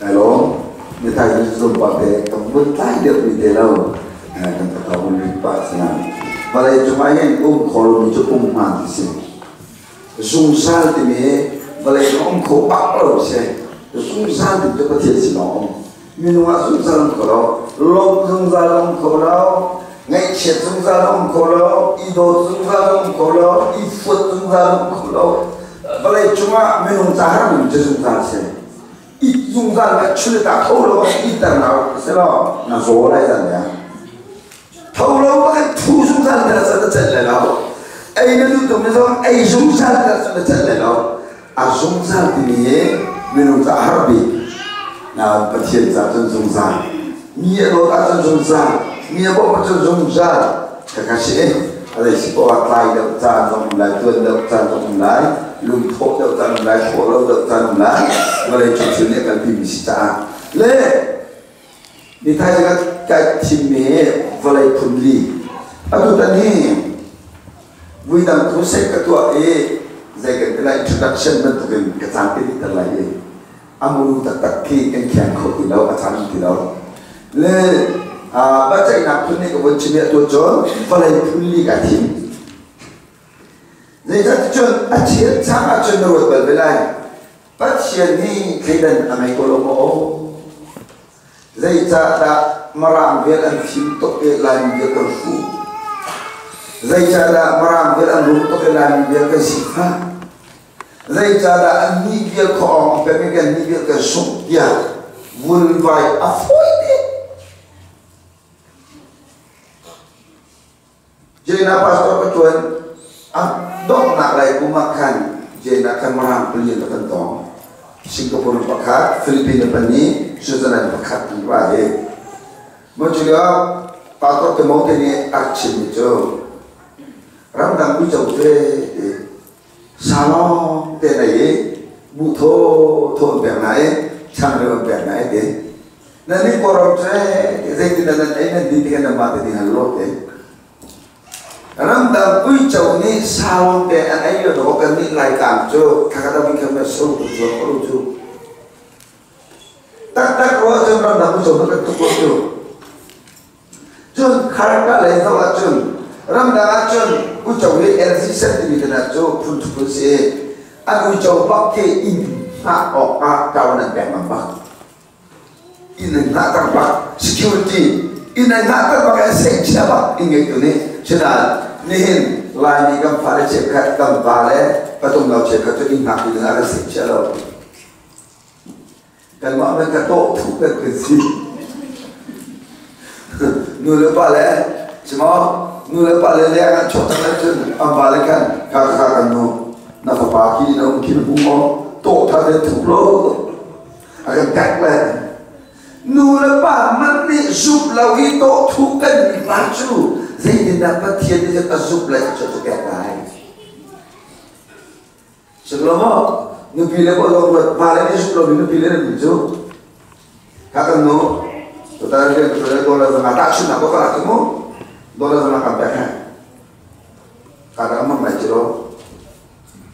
hello người ta dùng bảo vệ tổng vốn tái được như thế đâu người ta có một lịch bạc nào và đây chúng ai cũng khó luôn cho cũng mà thì dùng sao thì mình và đây ông khó bắt đầu sẽ dùng sao thì cho có thể xin nó nhưng mà dùng sao không có đâu lông dùng sao không có đâu ngày chết dùng sao không có đâu ý đồ dùng sao không có đâu ý phật dùng sao không có đâu và đây chúng mình không trả mình cho dùng sao sẽ ít dùng sao mà chưa đã thâu lâu ít tầng nào sẽ lo là số này rằng nhá thâu lâu mà cái thu dùng sao là sẽ chạy lại đâu ai nên tụi mình nói ai dùng sao là sẽ chạy lại đâu dùng sao thì mình không trả bị là bất thiện ra chân dùng sao nghĩa đồ ta chân dùng sao nghĩa bộ mà chân dùng sao các sĩ ở đây chỉ có tay đậu ra trong lại tuần đậu ra trong lại lùm thổ đậu ra lại thổ lâu đậu ra lại và đây chúng tôi cần tìm sĩ trả lệ đi thay cho cái chim mẹ và lại phun lì ở tụi ta đi vui đam thu xếp cái tuổi ấy dạy cái lại introduction bên tụi mình cái sáng cái gì lại ấy amul tak khi cái khen khẩu thì đâu ở sáng thì đâu lệ bắt chạy nạp phun này có vấn chim mẹ tôi cho và lại phun lì cả thím dạy ra chân ăn chiên sáng ăn chân rồi bật về lại bắt chiên đi cái đàn anh có lông ô dạy ra đã mà làm việc ăn phim tốt cái làm việc cần phụ dạy ra đã mà làm việc ăn đúng tốt cái làm việc cái gì khác dạy ra đã ăn ni việc khó cái cái ni việc cái sung ya vun vai avoid it jadi na pastor kecuan dok nak lagi kumakan jadi nak kamera beli tekan tong Singapura pakat Filipina pani Switzerland pakat di bawah macam pastor temu tadi action itu ram dang ku jauh salon thế này bu thô bèn này chăng rồi bèn này thế nên đi qua rồi thế cái gì nên ấy đi cái nào mà thì hành lót thế ram dang ku jauh ni salon bèn anh ấy rồi có cái ni lại cảm cho các cái đó mình không phải sâu của chúa có chú tak rồi cho ram dang ku jauh nó cái tu có chú chun khai ra lấy đâu là chun ram dang chun ku jauh ni LC set đi cái nào cho phun phun xe anh ku jauh bắc ke in ha ở cao này bèn mà bắc in là các bắc security in là các bắc cái xe chia bắc in cái chỗ này cho nên nên lại đi cầm phải check card cầm vào đấy và tung đầu check card cho in hạt thì là sẽ chia đâu cái mà mình cái tổ thủ cái gì nuôi lấy ba lẽ chỉ mà nuôi lấy ba lẽ lẽ cái chỗ này chân ăn ba lẽ cái cái nuôi nó phải ba khi nó khi nó bung mỏ tổ thay để thủ lô cái cách này nuôi lấy ba mình đi giúp lâu cái tổ thủ cái gì mà chú dây thì đã bắt thiên thì ta giúp lại cho cái này sebelum nu pilih kalau buat paling ini sebelum ini pilih dan hijau kata nu tetapi dia berada dolar sama tak sih nak kalau kamu dolar sama kampanye kadang membaca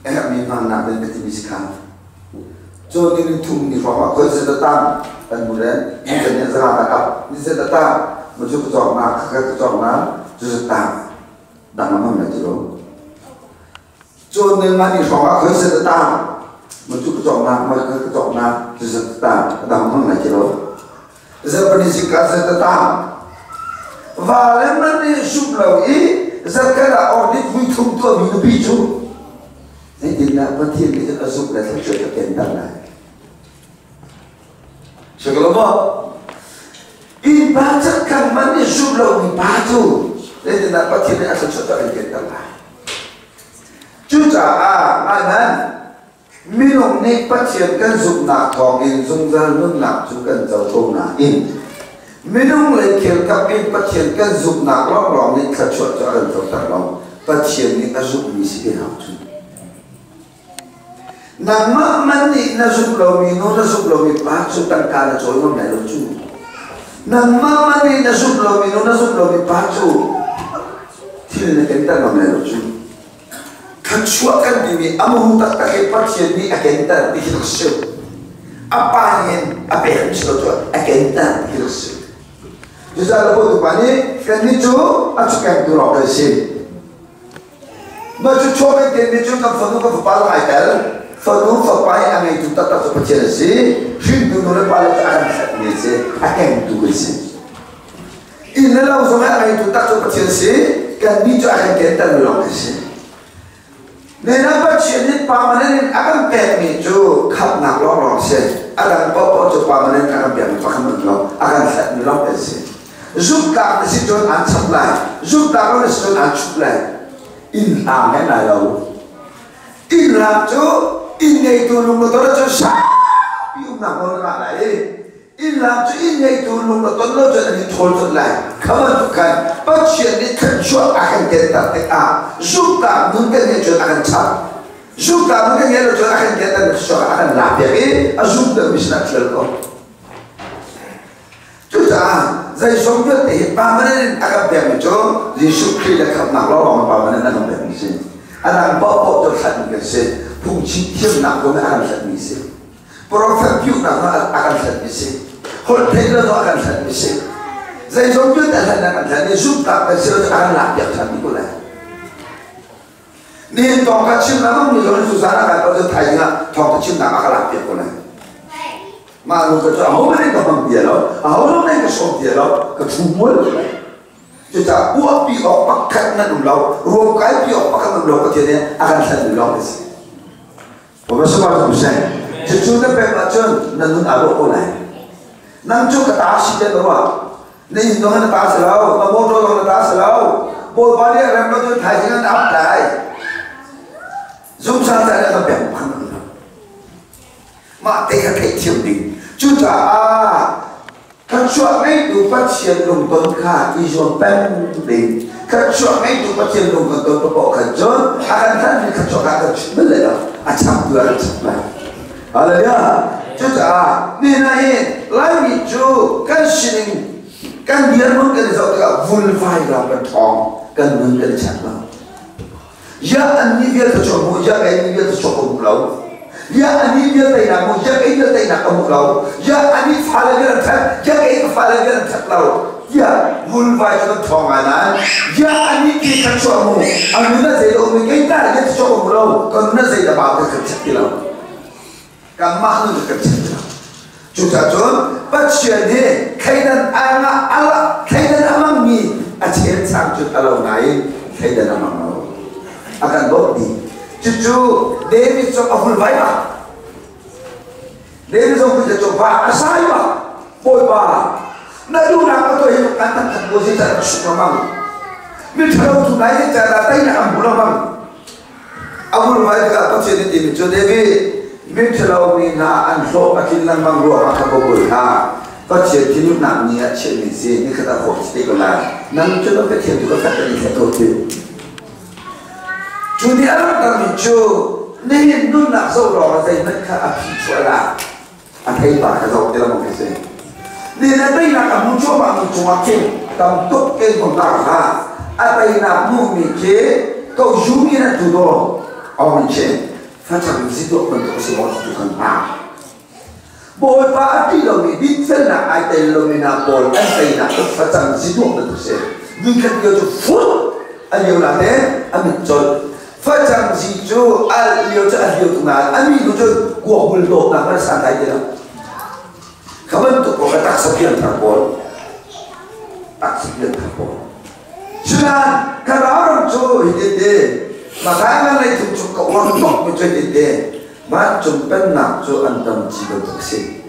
minang nak dan berbiskan so ini tung di bawah kau sedang dan kemudian misalnya sekarang apa ini sedang menuju ke jorna就是当他们来做，做那么的说话可以是当，我就不做那，我就不做那，就是当他们来做，这不是干是当，完了嘛的输了伊，这个啦，哦，你会通过你的比数，你今天不听你这个输了，他觉得简单来，是个么？一把这干嘛的输了一把就。Jadi nak pakai ni asal contoh yang kita lah. Juga mana minum ni pakai kan zoom nak thongin zoom jalan nak juga jauh nak in. Minum lekir kapin pakai kan zoom nak long ni kacau jalan jauh terlong. Pakai ni azum misi berhau tu. Nama mani nazum lomi no nazum lomi pacu tangkar jauh no melucu. Nama mani nazum lomi no nazum lomi pacu. Tidak kita namanya lucu. Kecuali kami amu tak pakai pasien ni agenda di hidup. apa yang apa yang suatu agenda hidup. Jadi kalau tu pani kan ni tu acukan tu orang sih. Macam coba dia tu kan fanu kan fapal aital, fanu fapai angai tu tak seperti sih. Hidup nurut pala akan ni sih, akan tu sih. Inilah usahanya angai tu tak seperti sih, kan ni tu akan kita orang sih. Nenapa ciri permanen akan pergi jo kap nak lorong se, akan bawa jo permanen akan pergi pakai mengelak, akan set mengelak se. Zuka mesti jo ancap lah, zuka mesti jo ancap lah. Inham kan ada, inham jo ini itu lumut orang jo sah, pium nak orang lah. Inham jo ini itu lumut orang jo ni tolong lah. Kawan tu kan, pasien ni kerja akan kita tak. Zuka mungkin dia jual akan cap, zuka mungkin dia jual akan kita nak akan lapar ni, zuka mesti nak jual kau. Juga, saya sompat ni, permanen akan pergi jo, Yesus Kristus akan nak lawan permanen akan pergi sini. Anak bapa tu akan pergi sini, fungsi dia nak pun akan pergi sini. Profet pun akan pergi sini, hotel tu akan pergi sini. Saya sompat akan pergi, zuka mesti akan lapar sini pula. Ni tongkat cim nama ni orang susah nak kalau tu tanya tongkat cim nama kalau dia pun. Malu kerja, awak ni kapan dia lo, awak ni kesok dia lo, kecumul. Jadi buat piok pakai nak ulau, rokai piok pakai nak ulau kerja ni akan saya ulau mesti. Bapak semua tu saya. Jadi pemacun nanun awak pun lah. Nangcu ketasi dia bawa. Ni dengan ketasi lau, namoto dengan ketasi lau. Boleh balik rempah tu tanya dengan apa? Zoom saya ada yang berapa? Mak tega kecil ni, juga kecuali itu pasien lompat kah, isu pending. Kecuali itu pasien lompat tu bawa kejon, akan kan kecuali bela, acam dua acam lah. Alaya, juga ni naik lain itu kan sini, kan dia mungkin juga vulva yang bertong, kan mungkin cakap. Ya ani dia tercobur, ya ini dia tercobur pulau. Ya ani dia tak nak, ya ini dia tak nak kamu pulau. Ya ani fala dia tak, ya ini fala dia tak pulau. Ya vulva itu tonganan. Ya ani dia tercobur. Anu nak saya orang kita dia tercobur pulau. Kalau nak saya dapat kerja pulau. Kamah tu kerja pulau. Juga tu, pasien ni kaitan anak Allah, kaitan amang ni, acian sang tu kalau naik kaitan amang. Akan bukti. Cucu David sok aful baik. David sok punya coba asai bah, boy bah. Nadu nak tu hidup kantang posisi tak sukamang. Mitra tu naik cara tay nak ambulamang. Aful baik apa cerita ini? Cucu David mitra ni na ansok akin lang mangruah makabogol ha. Pasien tinut nak niat cerita ni kata hosti kolah. Nang cuci kecil tu kata ni satu tu. Jadi alam kami cu, ni nun nak seorang saya nak api cualah, akai bah kalau kita mau kesini. Ni nanti nak kamu coba makin, kamu tok ke mengarah, atai nak mikir, kau jumi nak dulu, orang cek, macam situ bentuk semua itu kan ah. Boleh pasti lo ni, bincang nak atai lo ni nak bol, atai nak macam situ bentuk se. Mungkin dia tu full, ayo lah deh, amin col. Macam situ alio tu alio tungal, ami tu gua bulldog nak santai je lah. Kawan tu kau kata sekian terpol, tak sekian terpol. Sudah kalau orang tu ini, maka orang itu cukup orang tu macam ini, macam pernah tu antam jiwa toksik.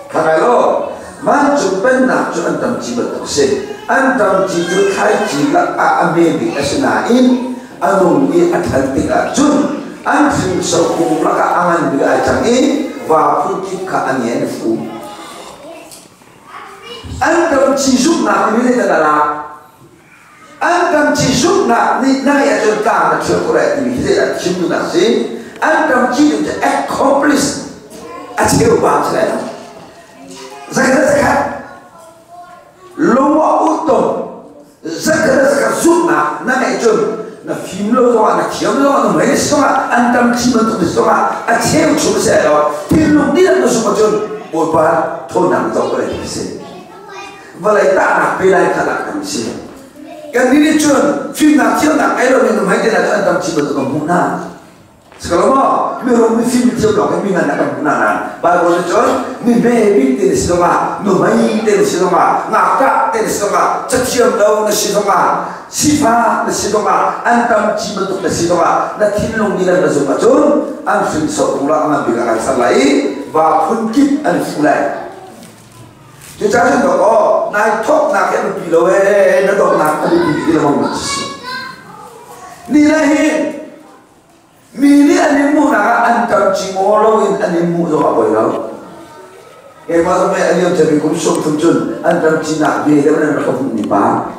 Kalau macam pernah tu antam jiwa toksik, antam jiwa kai jiwa ambil asnain. Anung ni Atlantik Jun, anjing sokong laka angan bila ajang ini, wapun kita anian fu. Antam cisuk nak ni adalah, antam cisuk nak ni ya Jun kang nak cakap ini kita cintu nasi, antam cisuk je accomplish, asyik ubah saja. Zakat, luar utuh, zakat sukna, nak Jun. Na film lo tu là thiếu nó mấy số ăn tâm chi mà tụi số à thiếu chúng sẽ đó thì lúc đi là nó số chôn một ba thôi nằm trong cái này sẽ và lại ta là về lại khả năng làm gì cái đi chôn phim nào thiếu nào cái rồi mình mấy cái là ăn tâm chi mà tụi mình na sekarang mah merong film itu dong kami nggak nak kebenaran. Baru itu ni baby tenis dong numai tenis dong ngakak tenis dong cecium daun tenis dong sifat tenis dong antam cimentuk tenis dong nak hilung di dalam semua macam angin sok ulang ambil akan salai wapun kit anfulai. Jadi jangan dong naik top nak yang lebih loe nak dong nak lebih di dalam macam ni lain. Mili animu na antam cimolo in animu do apa ya? Macam mana animu jadi kumsum tuntun antam cina be dia mana nak kabun ni pa?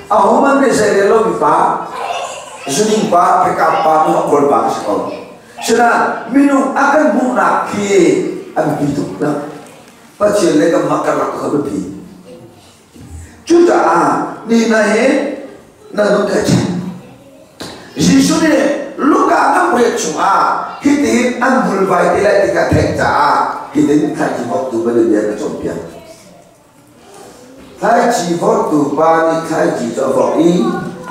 Ahoman ni saya lo pa, suning pa pekapa no korban sekol. Sudah minum akan muna ki am hidup na. Pacil lega makan nak kabebi. Juga ni naik na nukaci. Yesus ni luka ngam boleh cuma kita ambul baik tidak tiga tekca kita ni kaji waktu berdua kecompian kaji waktu bani kaji jawabin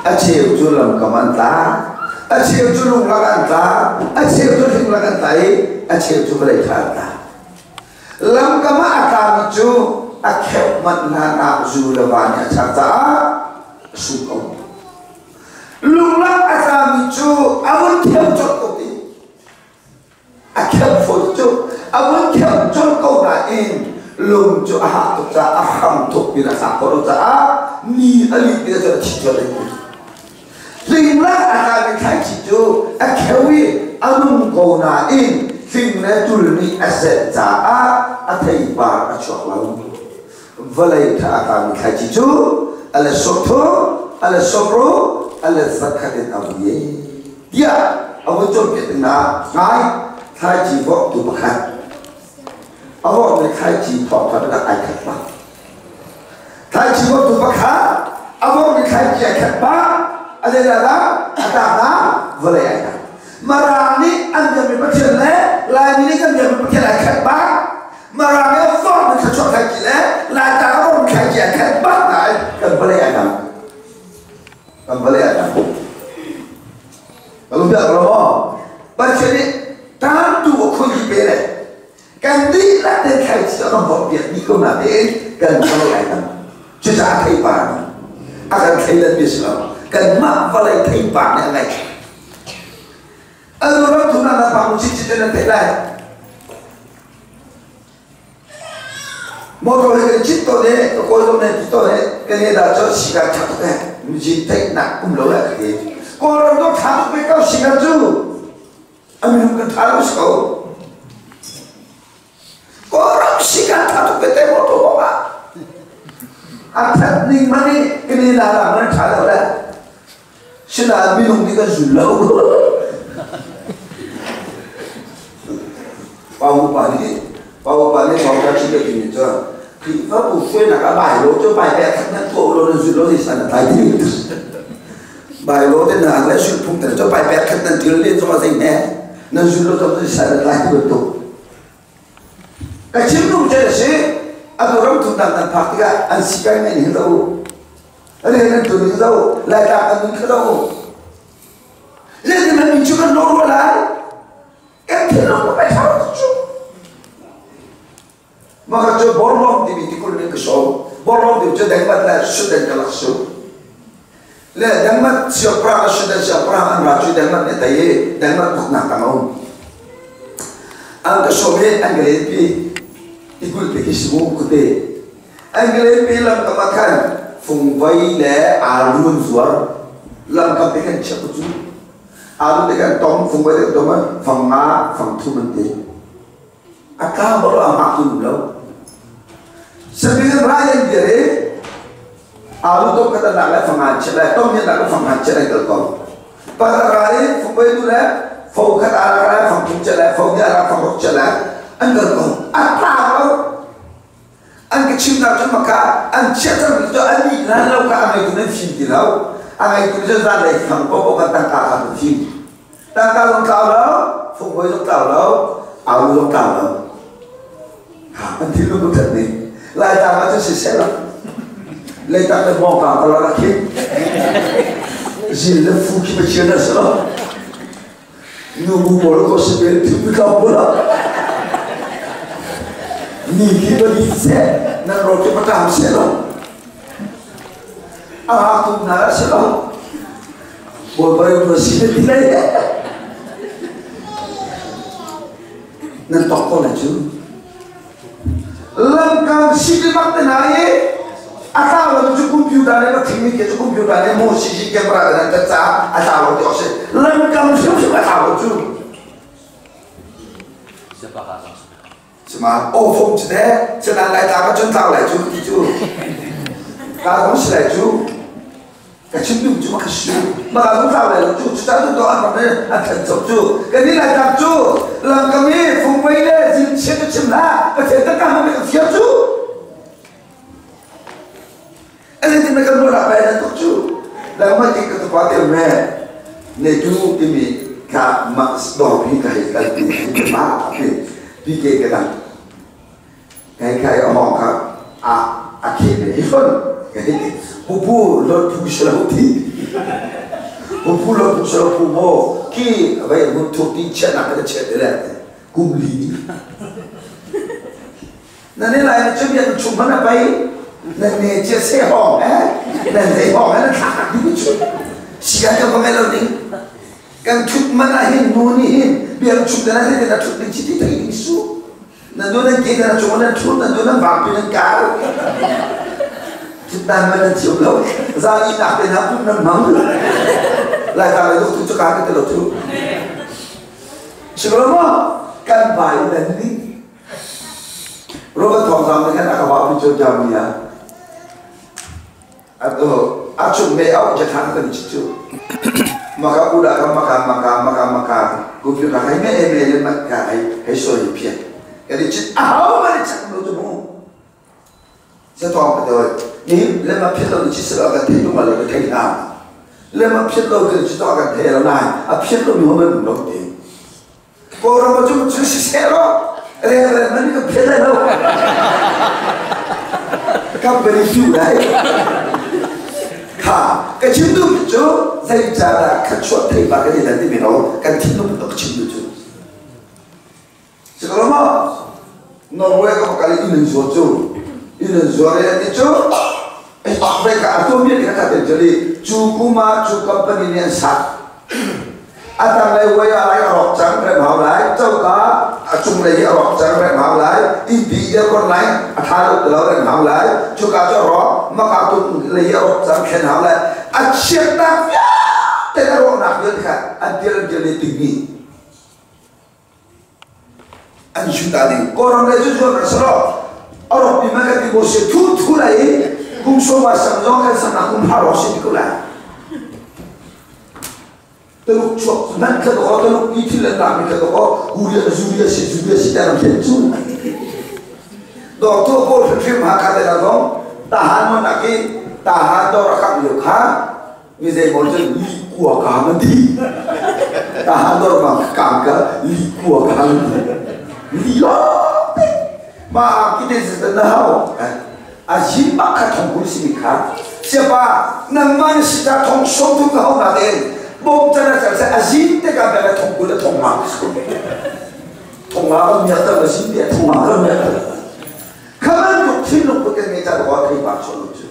aceh jualan kamanta aceh jualan laganta aceh jualan laganta aceh jualan kata lam kama akam itu akhir mana jualan banyak kata suka lula akam itu awal tiap jokowi, akam foto awal tiap jokowi lain lum jo ah tu ta aham tu bila sakoro ta ni ali dia jadi cicak lagi. Lula akam itu akawi alum kau lain film tulmi aset ta atai bar acok lalu. Valai ta akam itu ala soto ala sopro ala zakat abuye dia abu jom kita na ngai kaji waktu makan awak nak kaji top pada ayat apa kaji waktu makan awak nak kaji ayat apa ada boleh ayat marani anda membaca lain ini kan dia membaca ayat apa marani awak nak kaji lain tak awak kaji ayat apa kan boleh ayat kembali ada. Kalau tidak kalau baca ni tantu aku dipilih. Kandi lah dan kaji orang berbiak ni kau nak kan kalau ada. Jika akai pan akan kailan Islam kan mak balai kai pan yang lain. Orang tu nak bangun cicit dan telai. Motor yang cipta ni, kalau ni cipta ni, kena dah jauh sikap cakap. Mencintai nak umloh lagi. Kalau tu tak mereka sikap tu, amin bukan harus kau. Orang sikap tak betul betul apa? Atas ni mana kena dah mana cakap dah. Sudah minum kita zulau. Bau balik bau kasih ke ini tu. Kita bukan nak bayar lo, tu bayar kan tu lo nuzul lo di sana tadi. Bayar lo tu nak le sul pun tu bayar kan tu le tu masih ni nuzul lo tu di sana lagi betul. Kacim lo jadi sih, ada orang tu nak praktika ansikai ni tahu. Ada yang tu ni tahu, lagi akan ni tahu. Jadi mana juga normal lah. Kan kita lo bayar tu. Maka jo borong di bitikul ni kesau, borong di jo dengmat lah sudah kelaksu. Le dengmat siapa sudah anraju dengmat ni taye dengmat tak nak tahu. Ang kesau ni anggelepi ikul pergi semua kute. Anggelepi lam kemakan fungwai le alun zuar lam kemakan siapa tu. Alun dengan tom fungwai dengan tom fanga fang tu nanti. Akal baru amak tu dulu. Sebelum raya dia, alu tu kata nak le fangancel, tom ni nak le fangancel itu kau. Pada raya fungwai tu le, fau kata raya fang tu cela, fau dia raya fang cela, angker kau. Apa kau? Angker cinta tu maka, angker tu itu ani lalu kau amai tu nanti cinti lau. ai cũng rất ra này thằng có cái tăng cả thằng phim tăng cả giống cao đó phục hồi giống cao đó áo giống cao đó anh thì lúc thật này lại tăng nó sẽ sẽ lắm lại tăng cái mỏ cao đó là khi gì là phụ khi mà chia ra sao nhiều bố nó có sự biến thì mới cao đó ni khi mà đi xe nó rồi cái bắt đầu xe đó cũng nara sẽ lo bồi bồi bồi xin đi đây nên tóc con là chứ làm càng xin đi bắt tên này atau làm cho computer này mà thím cái computer này mua CCTV camera này tất cả atau làm cho sẽ làm càng siêu siêu atau chứ mà ô phong chứ đấy cho nên lại ta có chân tao lại chứ ta cũng sẽ lại chứ cái chuyện đúng chứ mà cái sự mà không sao lại chú ta cũng có ăn mà ăn thật sống chú cái này là thật chú làm cái gì không quay lên xin chết cho chim lá có thể tất cả mọi người phiền chú anh ấy thì mấy cái đồ đạp bài là tốt chú là mấy cái cái quá tiền mẹ nên chú thì mình cả mặc đồ thì cái má thì cái đằng cái họ cả kia này hơn Pupu lor push lauti, pupu lor push lauti mo ki vậy một thuộc tin chết nào cái chết đấy là cung lý, nên là chấp nhận chúng nó là vậy, nên chia sẻ họ nên thấy họ nó thả đi chút, xí cái con cái lâu đi, cái chút mà là hin mua ni hin, bây giờ chút cái này thì là chút mình chỉ thấy đi số, nên đôi lần kia là chúng nó chút nên đôi lần vào bên cá chúng ta mới là chịu lâu ra đi đặt cái nào cũng nằm mắng lại ta lại đốt cho cá cái đầu chú chịu lắm căn bài lần đi rồi thòng rằng cái nào bảo bị cho chồng nhá chung mấy áo cho thằng cái gì chứ mà các cụ đã maka cụ biết là hay mấy em lên mặt cái hay soi phiền cái gì chứ áo mà lại chẳng đâu cho bố sẽ thòng cái rồiนี่เล่นมาเพี้ยนเราจิตสลายกันที่ตัวมันเราเท่านั้นเล่นมาเพี้ยนเราคือจิตตัวกันเท่านั้นอ่ะเพี้ยนเรามีหัวมันหนุนดีพอเรามาจุ่มจุ่มเสียแล้วเรื่องมันนี่ก็เพี้ยนแล้วกับเป็นอยู่ได้ค่ะก็ชิมดูจู่ใจจ่าขัดชดที่ปากกันที่นั่นที่ไม่รู้กันที่นู้นต้องชิมดูจู่สิ่งที่เราโนร์เวย์ก็กลายเป็นหนึ่งส่วนจู่ini suara itu, mereka atomnya dikatakan jadi cukuma cukup penilaian sat. Atau lewat lagi orang cang bermau lagi, coba acung lagi orang cang bermau lagi, ibu dia kon lain, atau lalu bermau lagi, juga corok, maka tu lagi orang cang bermau lagi, asyik tak ya, tidak orang nak berkat, adil jadi tinggi. Anjur tadi, korang itu juga keserok. और बीमा का दिवस से थू रही कुम्सो वासंजों के सना कुम्हारों से निकला तो लोग चुप नन के तो लोग इतने लंबा में के तो जुरिया से तरह खेलचू डॉक्टर को फिर भागा दे रहा हूँ ताहान में नाकी ताहान तो रखा लिखा विजय बोलते लिखुआ काम दी ताहान तो काम का लिखुआ काम दी लियो mà cái đây là nào gì mà các thông quy sinh khác siapa namanya sih thông số tu kau nak deh bom cina cina gì thế cái này thông quy là thông mạng không nhớ tới gì vậy thông mạng không nhớ tới kapan tu tin lu pakai meja doa kiri pasal tu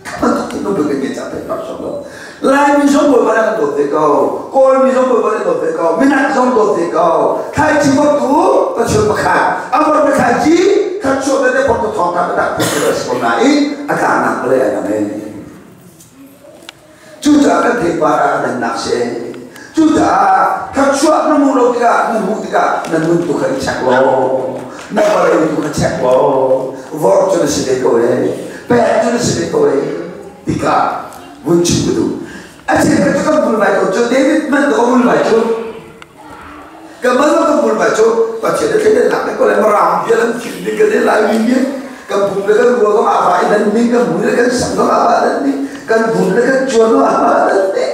kapan tu tin lu pakai meja kiri pasal tu lain misal boleh barang tu dekau, kau misal boleh barang tu dekau, minat zon tu dekau, kaji waktu kacau makan, awal berkaji kacau ada foto tongkat tak foto sekolah ini akan anak boleh ada ni, juga kan tebara dan nasi, juga kacau namun namun tu kan cek lo, namun tu kan cek lo, work tu nasi dekau pet tu nasi dekau tiga, wujud tu. Asyik kita kan pun baca, David man tu pun baca. Kemudian tu pun baca, baca dia kena nak kalau meram dia dalam kiri kena lalu dia, kemudian kan gua kan apa dan ni kemudian kan sangka apa dan ni, kan bun kan jual apa deh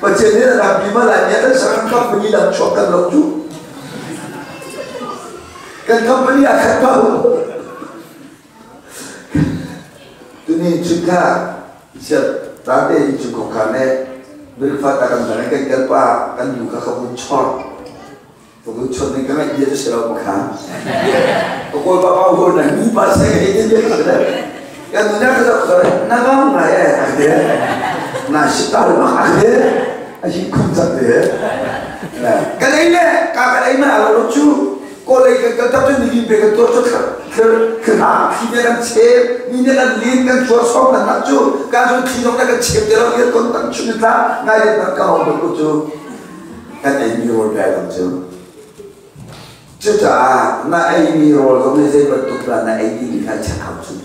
macam ni nak bima lainnya kan sekarang company dah cokkan lokju kan company akan tahu tu ni juga siap tadi cukup karena berfat akan mereka kerpa kan juga kabut cor kabut cor ni kan dia tu selalu makan pokok bapa pun nak ni bahasa ini dia kan dunia kita nagang naya ada nasi tahu mak ada asyik konsep dia kan ini kakak ini ala lucu kolej kita tu ni pergi tu kerana kita kan cep ni kan lin kan cuaca kan nak tu kan tu tidak nak cep dia orang kontak cerita ngai nak kau betul kan ini role dalam tu cerita nak ini role kau mesti betul nak ini kan cakap tu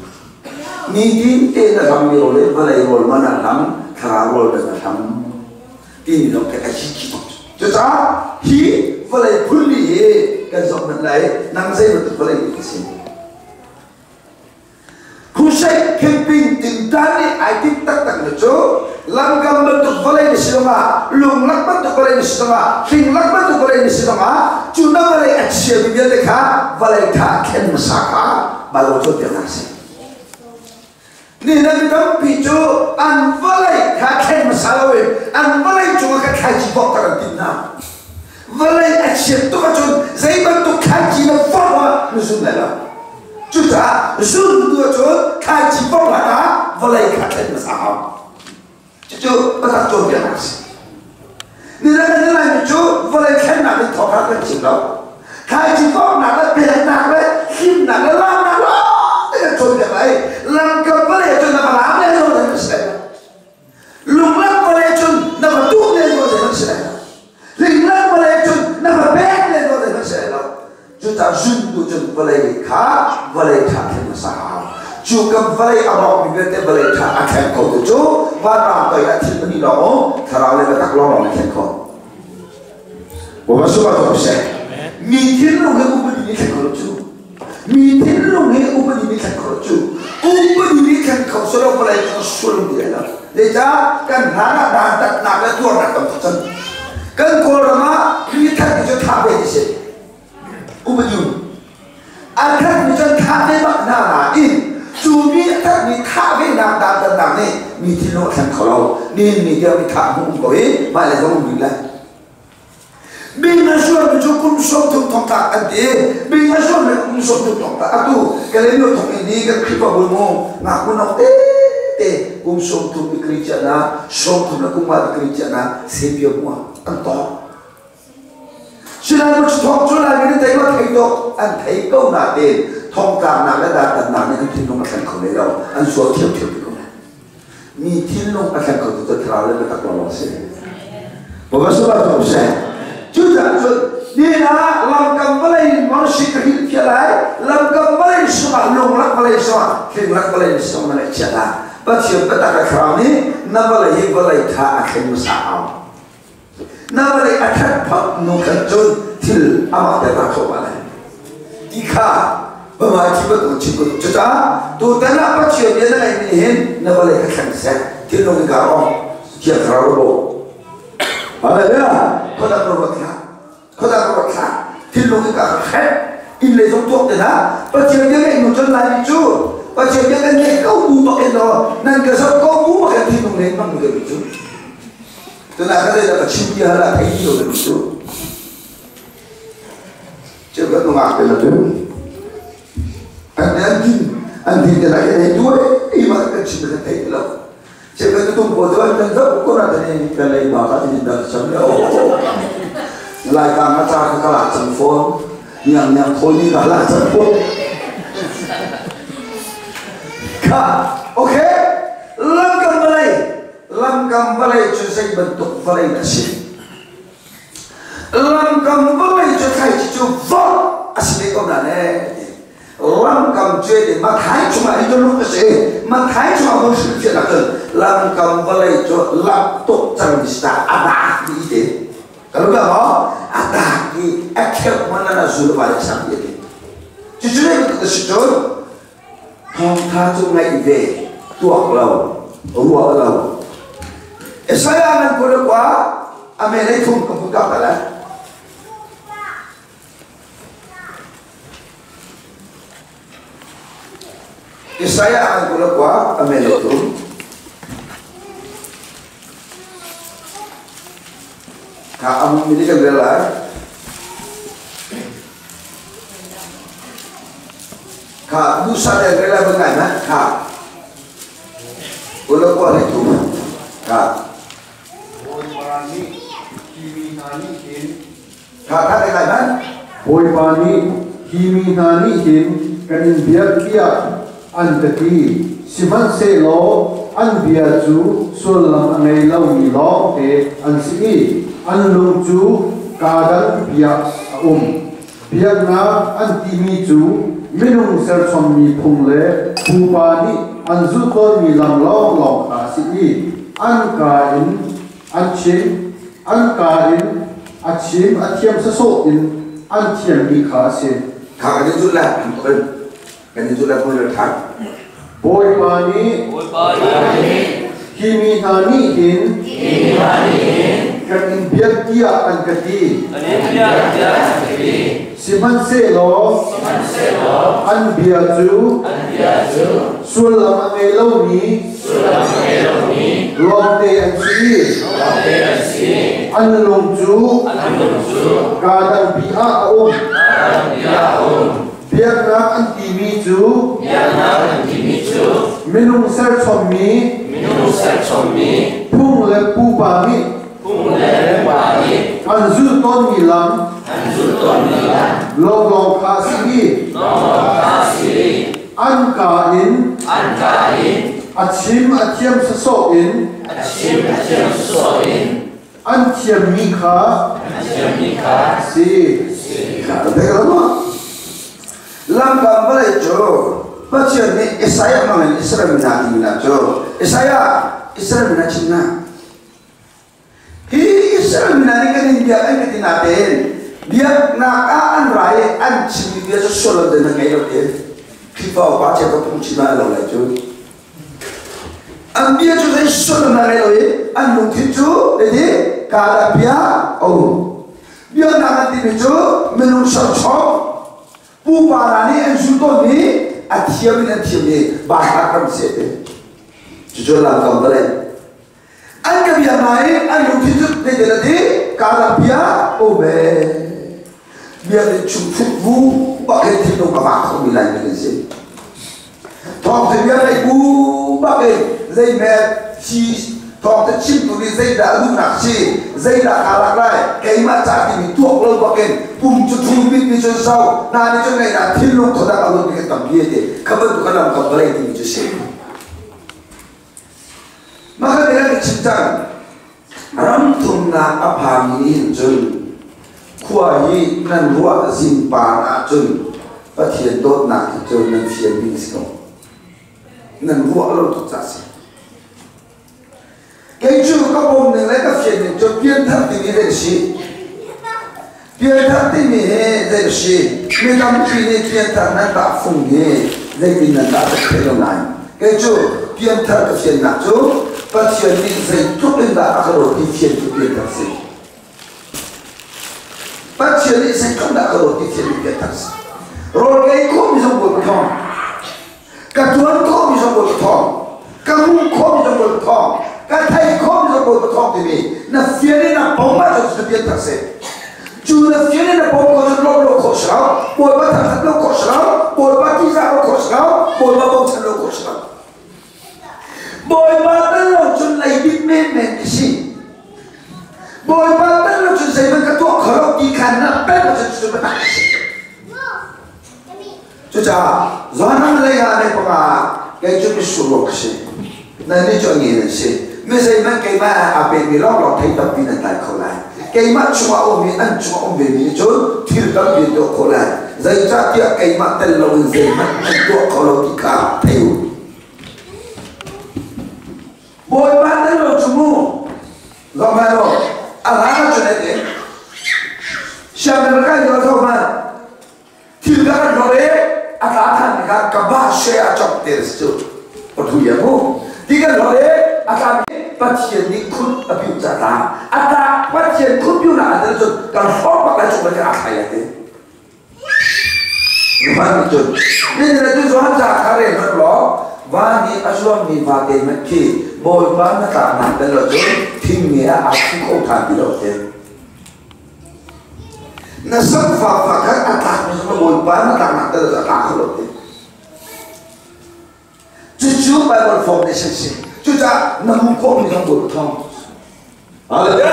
ni din nak kami role balai role mana ham kerana role dengan ham ini nak kita cakap cerita hi balai pulih kan zaman lain nang saya betul balai di sini Kusai camping tintani aitik tak lucu, langgam bentuk balai di sana, lunglak bentuk balai di sana, singlak bentuk balai di sana, cuna balai action dia dekha, balai tak ken masaka, baru tu dia nasi. Ni nanti kau picu, an balai tak ken masalawe, an balai cuma kaji bok karantina. Balai action tu macam saya bentuk kaji na forma nusunlah. Juga zoom dua tu kaji bom lada, boleh kaji masalah. Cucu betul tu dia nasi. Nilai tu boleh kaji nak ditolak kecil lo. Kaji bom lada benar nak, him nak lam nak lo. Dia tu dia baik. Lam kau boleh tu nak lam dia lo dengan saya. Lumlah boleh tu nak tu dia lo dengan saya. Lumlah boleh tu nak beg dia lo dengan saya. Juta zoom tu boleh kah, boleh tak masalah. Juga boleh abang bibir boleh tak akan kau tu. Barang kau yang tidak ni loh, kerana letak lorong akan kau. Bapak suka tu saya. Mungkin lo yang ubah ini kan kau tu. Mungkin lo yang ubah ini kan kau tu. Ubah ini kan kau suruh boleh kau suruh dia lah. Lepas kan nana dah nak tu orang kau tu. Kan kau ramah kita itu tak beres. Ubaju, akan macam kafe makna lain. Cumi akan ni kafe nak dan ni, mesti lo akan kalau ni dia ni kafe kau malah kau bilang. Bina suara cukup satu tongkat ade, bina suara satu tongkat. Atu kalau ni tong ini kan kita boleh ngaku nak satu kerja na, satu nak kumar kerja na, sebiar mua antara. Selalu talk tu lagi ni tengok itu, an tengok nanti, tongkang nak ada nanti kan tinung akan kau lelau, an suat tiap itu kau. Ni tinung akan kau tu terlalu letak lawan sih. Bapak surat tu saya, juga ni nak langkah balai manusia kerja kelai, langkah balai semua longlak balai semua, longlak balai semua nak jalan. Baca petaka kami, nabalai tak akan masalah. Nabalai akan pak nukajun til amat terlalu balai. Jika pemaji betul cikgu cerita, tu tanah baca dia nak ini nabalai akan set til nunggu garong dia terlalu. Ada dia, kau tak berbuat til nunggu garong set ini tu dia baca dia ini macam lain tu. Baca dia kan kau buat itu, nanti kesal kau buat til nunggu memang begitu. Tenang ada dapat cinta lah kayak itu begitu. Coba tu makan tu. Anti tenang ada dua, iman kecil kayak itu. Coba tu bodoh dan tu kau nak ni kalau ibarat ini dah sampai Lai macam kalah jempol, yang koni kalah jempol. Kah, okey, langkah balai cusai bentuk balai nasi. Langkah balai cusai cuba asli kau nane. Langkah jadi makai cuma itu lu kasih, makai cuma musuh dia nak. Langkah balai cuba laptop terbisa ada ide. Kalau dah ada di akhirat mana nak suruh balik sampai ini. Jujur itu kita sejauh, hong kacung ngai ide, tuak lau. rùa lâu Isaiah nang ko quá ame lấy thùng công cấp cả là Isaiah nang ko quá ame lấy thùng cả ông mình đi cái là cả du sa để cái là bên cạnh á cả ulo ko lấy thùng cả Kata dekat kan? Boy pani himi nani hin kanin biar kia antati siman se lo an biar chu sulam anei lau ni lo te an si an lung chu kadang biar biar na an timi chu minung ser som mi phung le pu pani an zu ton mi lam lo lo ka si an ka in an chin an ka in Achim atiam seso in atiam di khase. Khang ni julat kan ni julat boleh thang. Boy pani himi hani in kan in biar kia an kati. Siman se lo an biar ju sulam angai lau ni long te an si an long ju kadang biar biar na an timi ju minung ser chom mi phung le pu pa mi an zu ton mi lam long long kha si an ka in achim atiam seso in an tiam mi kha si Kalau tengok langkah belajar baca ni Isaiah mana Israel minat jo Isaiah minat Cina Israel minat kan dia kan ketinaten dia nakaan rai an Cina dia sesuatu dengan gaya dia kita baca ke Cina lalu jo an dia tu sesuatu dengan gaya dia an mungkin jo jadi kalau dia dia nak nanti tu menusuk Puparani and Zutoni at Hiamin and Timmy, Bahakam said, Jujola Company. And Gabianai and Lukitu Nedadi, Kalapia, Obe. We are the Chufu, Bucket of Bamako, like you say. Talk to me like Boo Bucket, they met cheese. Talk the chip to the Zayda Lunachi, Zayda Kalakrai, came at Tati, talk low bucket, boom to 2 big so now the Jonah, Tillo to that alone get completed, covered to Kalam complaining to say. Mahadera Chitan, Ramtuna Apami Jun, Kuai, Nanua Zimpana Jun, but he don't not Jun and fear beings go. Nanua alone to Tassi. Cái chú có bông này lấy các chuyện cho biến thật thì mình biến thật thì mình để gì mình làm cái này biến thật nó đã phun gì để mình nó đã được cái này cái chú biến thật cái chuyện nào chú và chuyện mình dạy thuốc lên đã có rồi thì chuyện của biến thật gì và chuyện mình dạy không đã có rồi thì chuyện biến thật gì rồi cái cô mình không buồn thòng cả tuấn cô mình không buồn thòng cả mông cô mình không buồn thòng cái thầy không được bồi bổ thì mình là phía này là bóng mà cho sự biến thật sự chú là phía này là bóng có rất lâu khổ sở bồi bắt thật lâu khổ sở bồi bắt đi ra khổ sở bồi bắt bóng thật lâu khổ sở bồi bắt đến lâu chân lấy biết mến mến cái gì bồi bắt đến lâu chân dây bên cái thuốc khởi động đi khăn nó bếp vào chân chân bên này chú cha do nó lấy ra đây bằng cái chú bị sụt lột cái gì nên đi cho nhìn là gì mấy giây mà cái mà à bên mình lo thấy tập viên tại khâu lại cái mà chúng ông mình ăn chúng ông về mình chỗ thì tập viên đó khâu lại giây ra tiệc cái mà tên lâu giây mà ăn đó khâu lâu thì cả theo bồi ban đến rồi chúng mu rồi mà rồi à lá cho nên thế xem được cái gì đó mà thì ra rồi đấy à lá thằng cái ba xe trong tiền chứ ở thu nhập không ที่กันเราเลยอาการนี้ปัจเจียนนี้คุณอภิวจาตาอาตาปัจเจียนคุณอยู่หน้าแต่จุดการฟ้องปักอะไรจุดอะไรอะไรอย่างนี้มันจุดนี่เราจะสอนจากอะไรนักหรอวันนี้อาชีพมีวาเดมันที่บอยบ้านนักการนั่นแต่เราจุดที่มีอาชีพเขาทำดีเราเองนั่นสักฝ่ายกันอาตาไม่ใช่บอยบ้านนักการนั่นแต่เราจะตาเขาเราเองจู่ๆไปบนฟอร์มในเส้นสิ่งจู่ๆนั่งข้อมีสองบททองอะไรเนี่ย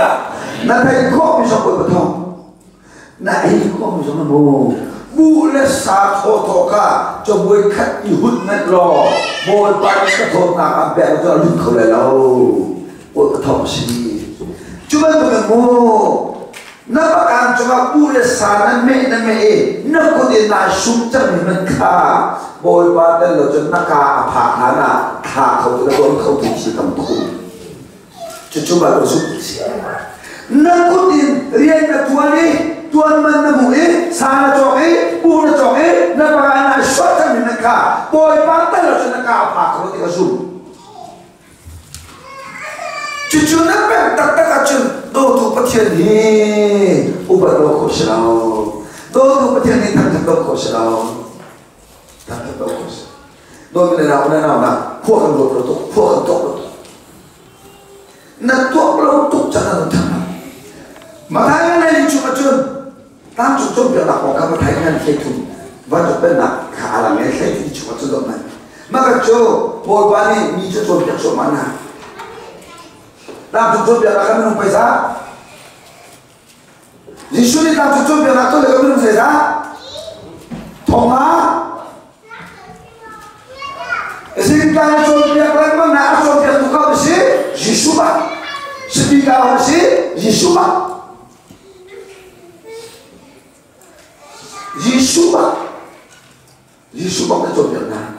นั่นไอ้ข้อมีสองบททองนั่นไอ้ข้อมีสองบทบูเลสาโทโตกาจะบวยขัดยุ่นนั่นรอบวยไปก็โทนักอับแบบจะลุกเขาเลยแล้วบททองสิจู่ๆตัวมันโมนับการจะมาบูเลสานั่นไม่นักคนเดินนาชุมจังมันข้าบอยบาเดลจนนักการอภาหานะข้าเขาจะโดนเขาทิ้งสิคำพูดจู่ๆมาเราสุดเสียนักคนเดินเรียนนักตัวมันนักมวยสารจอกปูนจอกนักการนาชุมจังมันข้าบอยบาเดลจนนักการอภาเขาทิ้งสุดจู่ๆนักเป็นตักกันจนโดนทุบเทียนนี้อุบัติเหตุโคชเราโดนทุบเทียนนี้ทั้งโดนโคชเราทั้งโดนโคชโดนเรานะพวกกันโดนเราตุกพวกกันตกเราตุกนั่นตัวเราตุกจะนั่นทำมาทายกันในชุมชนตามชุมชนเดียวนักของการมาทายกันใช้ทุนว่าจะเป็นนักขาหลังใช้ที่ชุมชนตรงนั้นมากระโจบอยบานี่มีชุมชนจากสมัยนั้นdalam tujuh biar akan minum pesa. Yesus ni dalam tujuh biar akan lekas minum pesa. Thoma. Esi kita tujuh biar akan mana tujuh biar tu kau besi Yesus bah. Sedih kau besi Yesus bah. Yesus bah. Yesus bah tujuh biar na.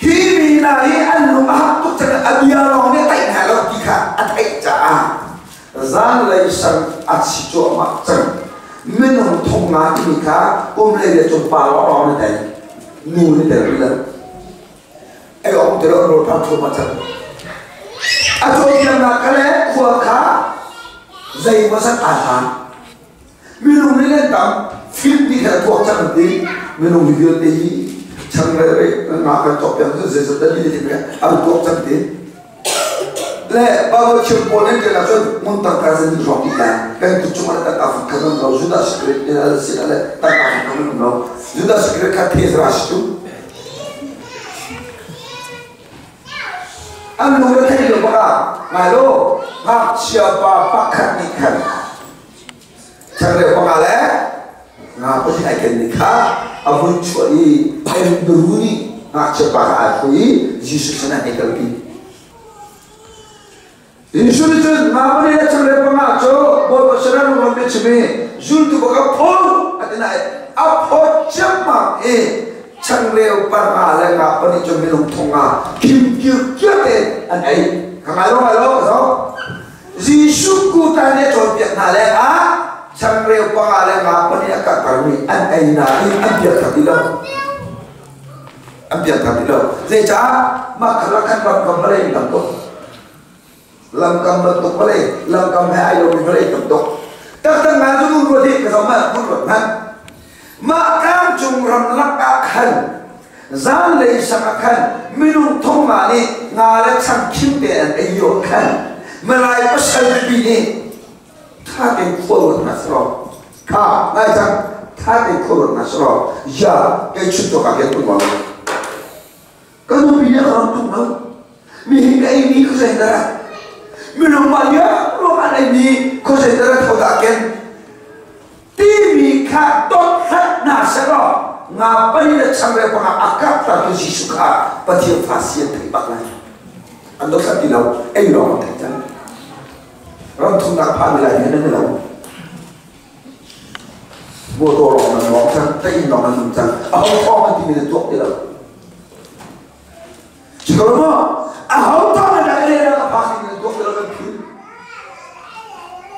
Himi nai anu ahak tu jangan abiarong ni tak nak lagi kita atai cah. Zan lagi sang asyik mak cang. Minum thonga ni kita, umleh jumpa orang ni dah, nu ni dah bila. Orang terus orang tu macam. Ajo yang nak kale kuaka, zai masa tahan. Minum ni dah, film ni dah kuaka nanti, minum video ni. Changrei ngaka topyang tu zesa tadi ni dia ada tok cantik. Le bawa ciuman dia langsung muntah kasih di roti kan. Kan tu cuma tak Afrika kan kau sudah sekret dia ada sih ada tak Afrika kan kau sudah sekret kat ras tu. Anu orang tadi apa? Malu hak siapa pakat nikah. Changrei pengale ngapa sih akan nikah? Abang cuai paling beruni nak cepat aku Yesus senang ikalki. Yesus itu ngapa ni nak cakap pengaco, boleh berseran orang macam Zul tu bukan pun, ada apa cepat cakap pengaco ngapa ni cuma minum thonga, kim anai, kalau so Yesus ku tanya coba nak Changrei pengalang apa ni akan kami anai nari ambil katilau. Zeja makalakan langkam mereka bentuk, langkam bentuk mereka, langkam ayo mereka bentuk. Takkan ngaju berdi kesama berbuat. Makam cungram lakakan, zalai samakan minum thonga ni ngalak sangkim dan ayo kan, melai pasal bini. ถ้าเป็นคนนัสรอข้านายจังถ้าเป็นคนนัสรอย่าแกชุดตัวกันตัวมันก็ต้องมีอย่างนั้นถูกไหมมีไอ้นี่เขาเสนอมีน้องมาเยอะรู้อะไรมีเขาเสนอเท่ากันที่มีข้าต้นหัดนัสรองาไปเลยช่างเรียกว่าอากาศตะกุจิสุขาปฏิบัติฟาสีที่บ้านอันนั้นสักทีเราไอ้เราแต่จังเราทุนนักพาอะไรนี่นั่นเราบัวตัวเรามันร้องจังแต่อินเรามันจังเอาข้อมันที่มีตัวที่เราจริงหรือเปล่าเอาข้อมันอะไรเราพาที่มีตัวที่เราเป็นผิว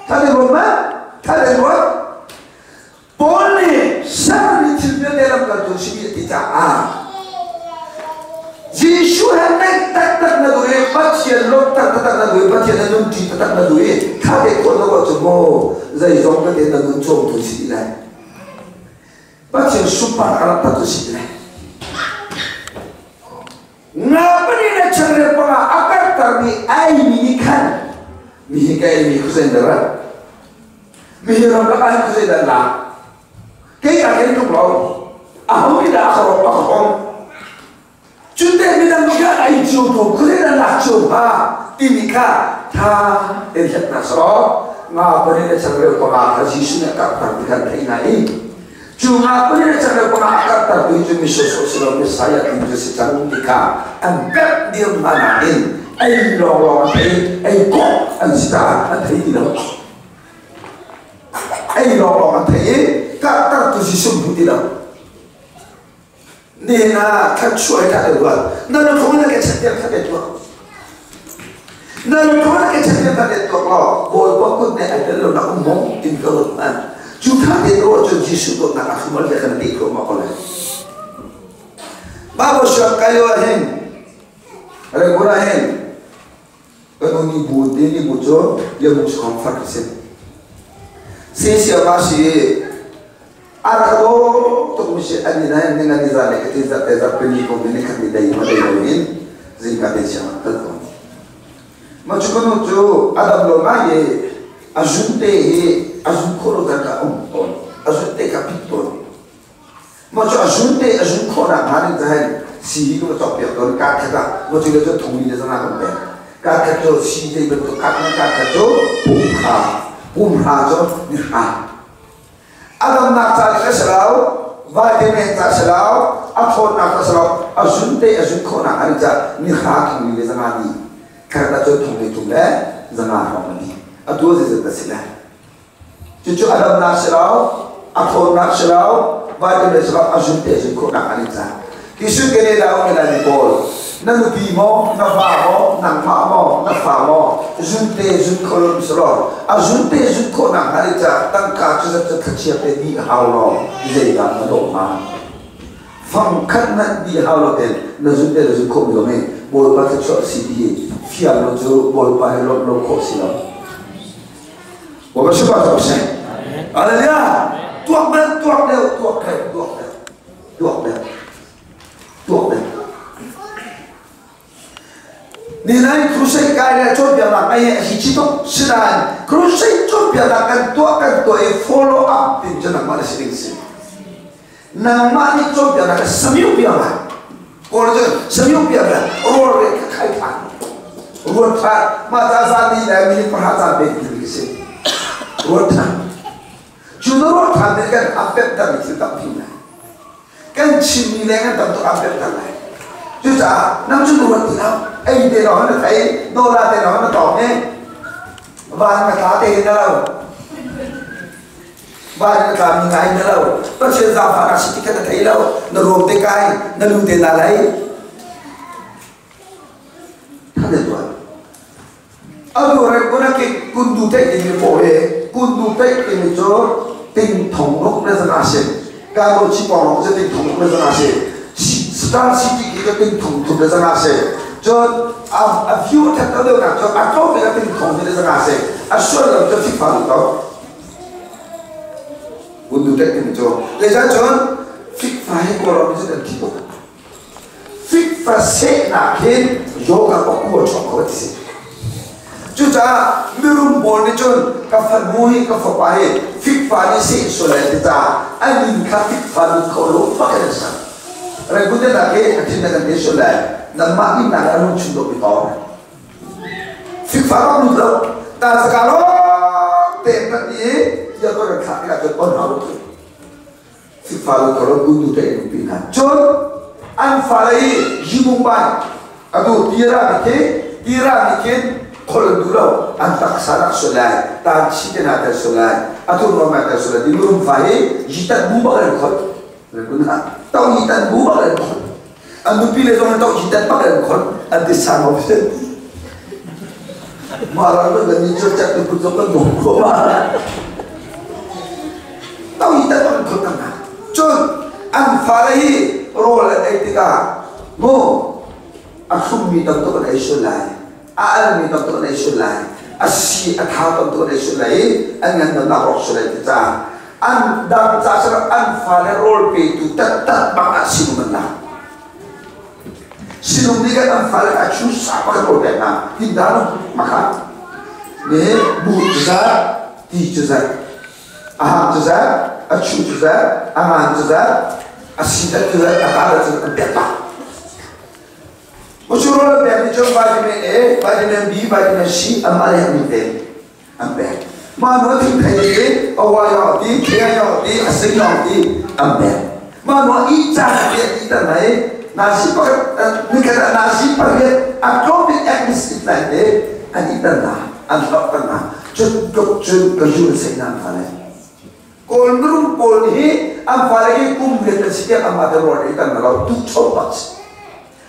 ท่านได้รู้ไหมท่านได้รู้บอลนี่สักนิดเดียวได้รับการตัวชีวิตที่จะ Jisu hendak tak na duit, pasien lot tak na duit, pasien na nunti tak na duit. Kade ko na ko cemo, zai zong ka de na nuncong tu si lai. Pasien super alat tu si lai. Ngapa ni nak cari pula akar tarbi ai mini kan, mini kai mini kusendera, mini orang lain kusendera. Kaya kaya tu belum, aku tidak akar akar. Junte minang juga ai jodoh, kerana nak coba timika ta elihat nasro, ngapa ni nak cari pula Yesus nak akar tarbi kan ini. Cuma apa yang cara pengakar tapi itu misalnya saya itu secara unika, ambek dia manain, lorong kok, ansita, tidak, lorong kata tu sisum tidak, nena kacuai tak ada, nana kau nak kecil tak ada, nana kau nak kecil tak ada, boleh kau ni ada lo nak umum tinggal mana. Juga di luar Yesus tu nak aku malah kena dikau makolah. Bawa siap kayu ahen, regula ahen. Kalau ni budi ni bujur, dia mesti comfort sen. Siapa sih? Arah tu mesti adi naik dengan izale, kita izale penikau ni kan tidak iman dengan zingkat siapa tu. Macam mana tu ada belum aye, ajunte azun koro kata azun te kapitol. Macam azun kora hari dah si itu topik tu kata macam itu thungi je sana tu. Kata tu si je betul kata tu bumha tu nihah. Adam nak cari selau, vitamin tak selau, apun nak selau. Azun kora hari dah nihah thungi je sana ni. Kata tu thungi tu le sana orang ni. Atu je tersilah. Cucu Adam nak selau, aku nak selau, vitamin selau, azunte kau nak anita. Kisu kene dah orang ni bol. Nang bimo, nang famo, nang mamo, nang famo. Azunte kau selau, azunte kau nak anita. Tangka cuci kecil di halo, jadi dah madoma. Fangkat nak di halo ten, azunte kau belum. Bol pakai cok sidi, fiam lo tu bol pakai lo kau silau. Wah bersyukur tak usah. Haleluya. Tuak dah. Nilai krusai kaya coba biarlah ayah hijau sedang krusai coba biarlah tuakan tuai follow up di jenang mana sering. Nama ni coba biarlah semua biarlah. Kalau semua biarlah orang kaitan. Orang tak mata zani dah milik perhatian bagi kisah. Orang Jurnal tanda kan update dan kita pindah. Kan cimi dengan tentu update dan lain. Jadi, nam jurnal tidak. Dia orang nak dolar dia orang nak tahu bahan kata dia lau, bahan kata mingai lau. Pasal zaman asal kita tak lau, narum tekai, narum tenalai. Ada tuan. Aduh orang guna ke kundu tek ini boleh, kundu tek ini jor. Ting thong lok na zana se, kalau cipong lok je ting thong lok na zana se, star city kita ting thong tu na zana se, jod a few tak tahu nak jod atau kita ting thong na zana se, asal kita tu fikir tahu, bundu tak ini jod, lepas jod fikir kalau mesti kita tipu, fikir se nak hen yoga aku cakap sih. Juga merumpun ni cun kafan muhi kafan pahit fikfani si soleh kita angin kafik fani kalau pakai dasar. Reguler lagi akhir dengan dia soleh dan makin nak alun cundok betul. Fikfani dulu. Dan sekarang tempat ni dia tu orang kafir ada pun halu. Fikfani kalau bundu tak impingan. Cun anfalai jumumbai. Aduh tira mikir. Kalau dulu antak sarak solai, tak siapa ada solai, atau orang ada solai, di rumah faham, jitat bubar lekor, lekor, tahu jitat bubar lekor, anu pilih orang tahu jitat bubar lekor, ada sama macam, malah tu dengan cerita tu betul-betul dongkol malah, tahu jitat bubar lekor tengah, cun, anfalai role etika, mo. akhum mi tam to kan isolai al mi tam to kan isolai asi atha tam to kan isolai angan na rock solai ta an dam cha sa an fale role pe tu tat bang asin mana sinum ni kan an fale achu sa pa role pe na tindan maka ne bu cha ti cha aham cha achu cha aman cha asida cha akala cha pe Usurola bem ni jom vitamin A, vitamin B, vitamin C, amale hamite, ambe. Mano ti thei, awaya ti, kaya ti, asing ti, ambe. Mano ita dia ita nai, nasi pakai, ni kata nasi pakai, akrobi eknis ita ni, ita na, antak na, cukup kejut senang fale. Kolbrum kolhi, am fale kum dia setiap amate rod ita na, tu coba.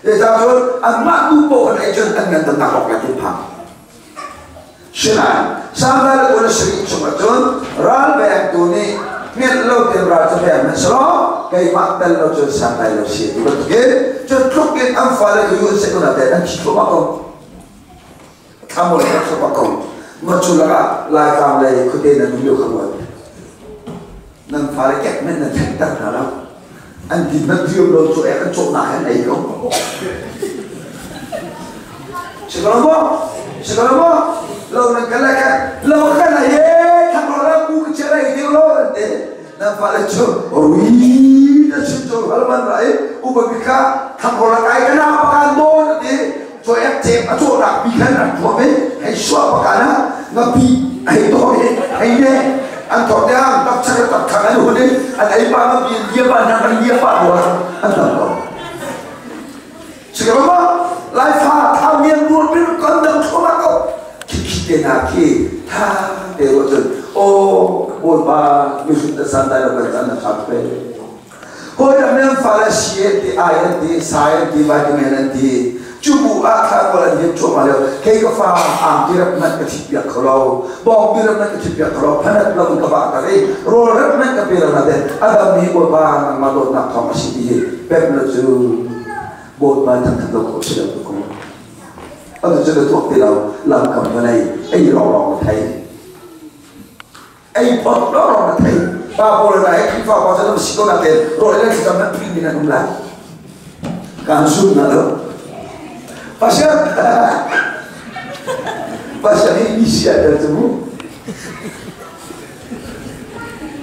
Jadi amat lupa orang itu dengan tentang apa yang paham. Senang, sampai orang sering cuma tu, ral bayar tu ni, ni lo tiada rasa bayar mesra, kaya maktal lo tu sampai lo sih. Betul? Jadi klubin amfal itu sekolah dan kita makan. Kamu lepas makan, macam lah, kamu lagi kuda dan dulu kamu. Nampak kek mana tak tahu. Anh tìm nó riêng đâu chỗ em chỗ nào này không? Sẽ có không? Lâu này cái này thằng nó là bu cái chuyện này tiêu lâu rồi đấy. Nên phải là chỗ, ôi, nó chỗ hal man lại, u bởi vì thằng nó là cái nào mà can đôi đấy, chỗ em chém ở chỗ nào bị cái nào chỗ mấy, hay xóa mà cái nào, nó bị hay thôi, hay nhé. Anh thọ dia tập chắc tập khang anh luôn đi anh ấy ba nó biên dia ba năng dia ba rồi anh tập rồi sekarang apa lai pha thao niên luôn biết con đừng không mắc đâu khi nào khi tha để gọi là ô bồi ba mình chúng ta sang đây là cần ăn là khác về hồi năm nay pha là xịt thì iron thì sai thì vitamin thì Cuba akar kalau dia cuma lewat, kaya faham ambil nak kecipia kalau, bawa ambil nak kecipia kalau, panas belum kebak tadi, roller nak kepira nanti, ada ni buat nak malu nak thong masih dia, pernah tu buat macam tu kau sudah tu kau, ada jadi tu waktu lam kamu ni, orang Thai, pot orang Thai, bawa boleh kita bawa sahaja mesti kau nanti, roller kita nak pergi nak mulai, kan sunnah tu. Pasal ini siapa tu?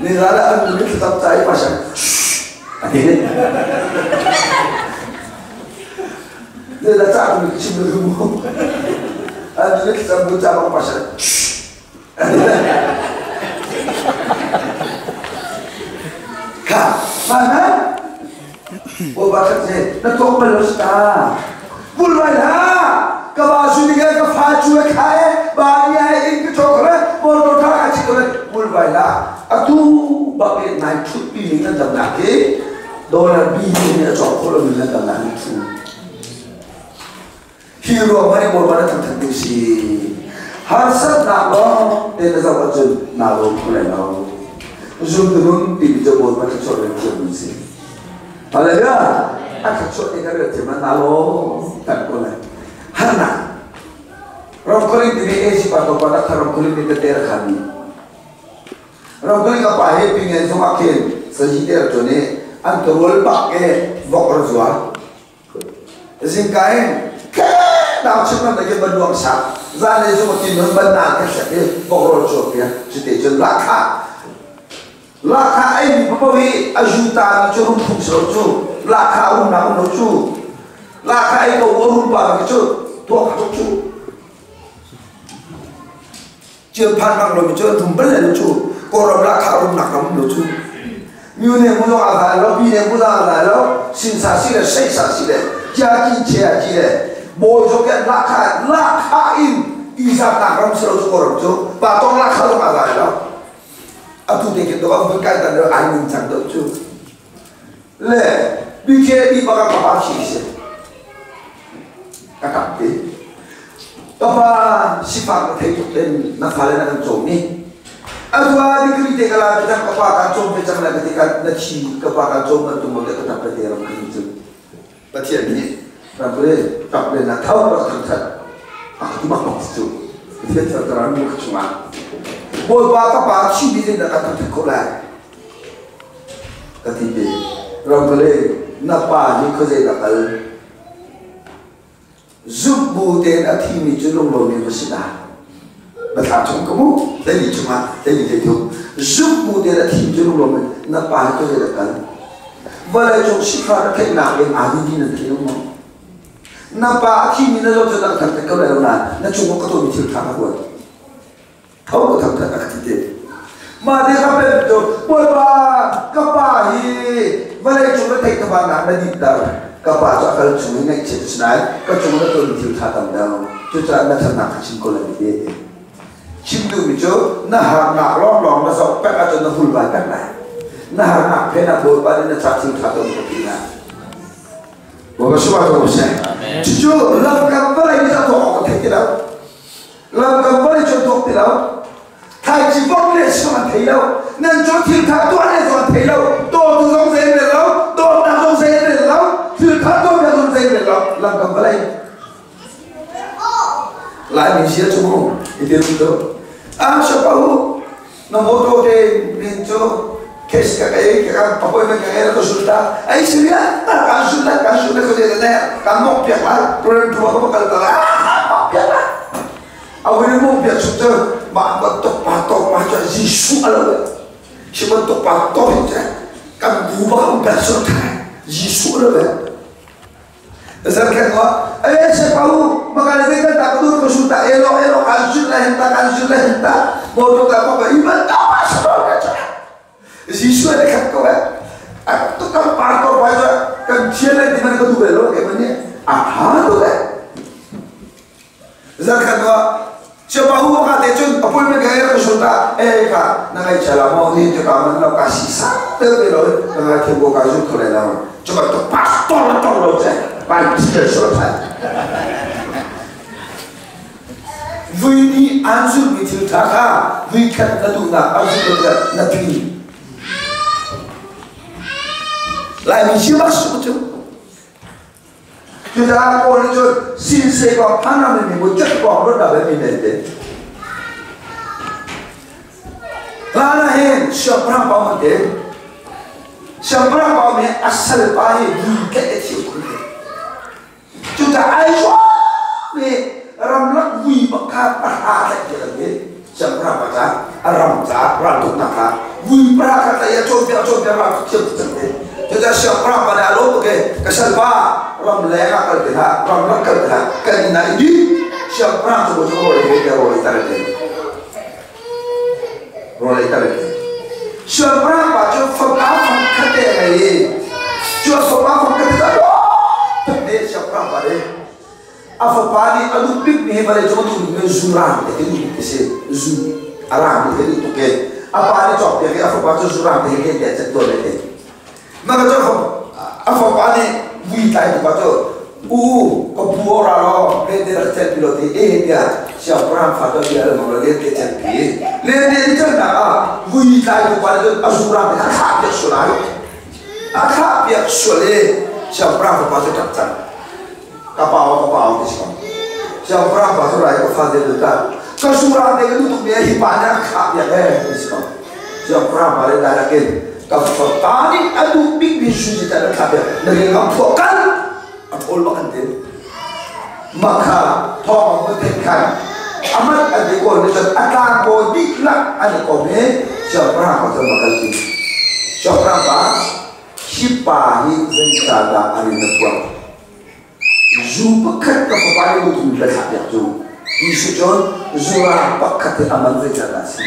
Negara Amerika tetap cari pasal. Akhirnya, dia dah cakap ni cuma dulu. Amerika tetap bercakap pasal. Kah, mana? Oh baca je, nak tu apa lusta? Bulai lah, kawasu ni kan kafacu kaya, bahaya ini coklat, bodoh tak kacik coklat. Bulai lah, atu bagai naik cuti ni kan jam lagi, dolar biji ni coklat ni kan jam lagi tu. Hero mana boleh tentang si, hasil nalo, dia dah macam nalo boleh nalo. Zoom turun di jebol macam coklat tu si. Alah aku cakap dengan dia macam nalo tak boleh. Hana, rongkoli ini siapa tu pada rongkoli ini terdekat kami. Rongkoli apa he pingin semakin sejidar tu ni antarul pakai bokor jual. Singkain, dah cuma lagi berdua sah. Zane semakin benar kesat bokor jual ya. Jadi lakha ini bapak ajutan curung fungsi tu. Lakha unang lucu, lakha itu urun bar lucu, tua lucu. Jepang orang lucu, tumpel lucu, korang lakha unang lucu. Mune mulu ada lo, bine mulu ada lo, sensasi le, sensasi le, jadi jadi le. Bojokan lakha in, isap nakam selalu korang lucu, patong lakha lo ada lo. Atu deket doang berkaitan dengan angin cantik lucu. Le. Bicara di bagai apa sih? Kakak tu, apa sifat tertentu dan nafalan dan jomi. Adua dikritik kalau kita kepakan jom macam mana ketika nasi kepakan jom itu mungkin kita berderak begitu. Baca ni, Ramble tak boleh nak tahu apa terjadi. Aku maklum itu. Dia terang muka cuma. Boleh apa sih dia nak kata terkolai. Ketiga, ramble napa ni kerja nakal. Zubu den ati mi julung lo ni bersih. Berkacung kamu, tadi cuma tadi itu. Zubu den ati mi julung lo ni napa kerja nakal. Boleh jom sifat kena yang adi di nanti rumah. Napa aki mina lo tu nak kata kau dah na cuma kau tu mikir kata buat. Kau tak tak kata. Mari kapan tu, boleh kapai. Boleh cuma tak kapan nak didar. Kapai tu akan cuma nak cerita senai. Kau cuma kau mikir kata dah. Cuaca nak nak cincin kau lagi. Cintu bicu, nah long na sok pek atau na full badan lah. Nah nak pena boleh pada na cacing kata mungkin. Bapak semua tahu saya. Jujur, lam gambar ini tak tahu apa tidak. Lam gambar ini contoh tidak. Thai jibok ni semua tidak. Nanti tilkat tu ada semua tidak. Dua tu dong saya tidak. Dua tak dong saya tidak. Tilkat tu ada dong saya tidak. Lam gambar ini. Lain Malaysia cuma itu itu. Siapa tahu nombor tu dia minta. Kes kakak apa yang kakak itu sudah, sudah, kan sudah kerja ni, kamu biar lah, turun dua apa kalau tak, biar lah. Awak ni mau biar sudah, mak betul patok macam Yesus ala, siapa betul patok je, kan buah biar sudah, Yesus ala. Dasar kata, siapa tahu, makanya kita tak turun sudah, elok kan sudah hentak, mau tu apa ibadah apa sebab macam. Yesus ada kata tu kan partor baca kan jalan di mana kau tu belok ke mana? Tu kan. Zakat dua. Siapa hukum kata cun apa yang gaya kesulta? Kak, nangai jalan mau ni juga mana kasih sah belok nangai timbul kasih tu lelah. Coba tu pastor lo je, pastor selesai. Ini anjur betul tak? Ini kan kadu nak anjur betul nak pilih. Lain macam masuk tu. Kita apa ni tu? Sinse kau panah ni, bukan kau berada di mana tu. Lain siapa bau ni? Siapa bau ni asal bayi bukan itu. Kita ayo ni ramlah bui bakar perhati lagi. Siapa baca? Ramja, rantuk nak. Bui perhati ya coba rantuk cepat. Kita siapa pada lalu ke kesalba ram lega kerja ram nak kerja kerana ini siapa tu boleh dia boleh tarik siapa baca fakam kerja ni jual fakam kerja tu siapa pada apa pada adu pik ni pada cuma tu zuran itu zu aram itu ke apa ada cok dia apa baca zuran dia cakap tu maka tu apa pada wita itu baca kebuah orang dia tercet pilot dia siapa orang fatwa dia malah dia tercet pilot dia itu nak wita itu pada asuran dia dia siapa orang baca tercet kapal di sini siapa orang baca lagi fatwa dia asuran dia itu dia hibahnya dia di sini siapa orang pada lagi kalau tadi adu big suci tak ada dari kampukan apa makan dia maka thong mentekan amat ada kau ni akan kau diklat ada kau ni siapa kau termakan ni siapa apa siapa ni senjata hari natuang zupakat kepada itu berhak yang tu isu John zura pakat aman senjata si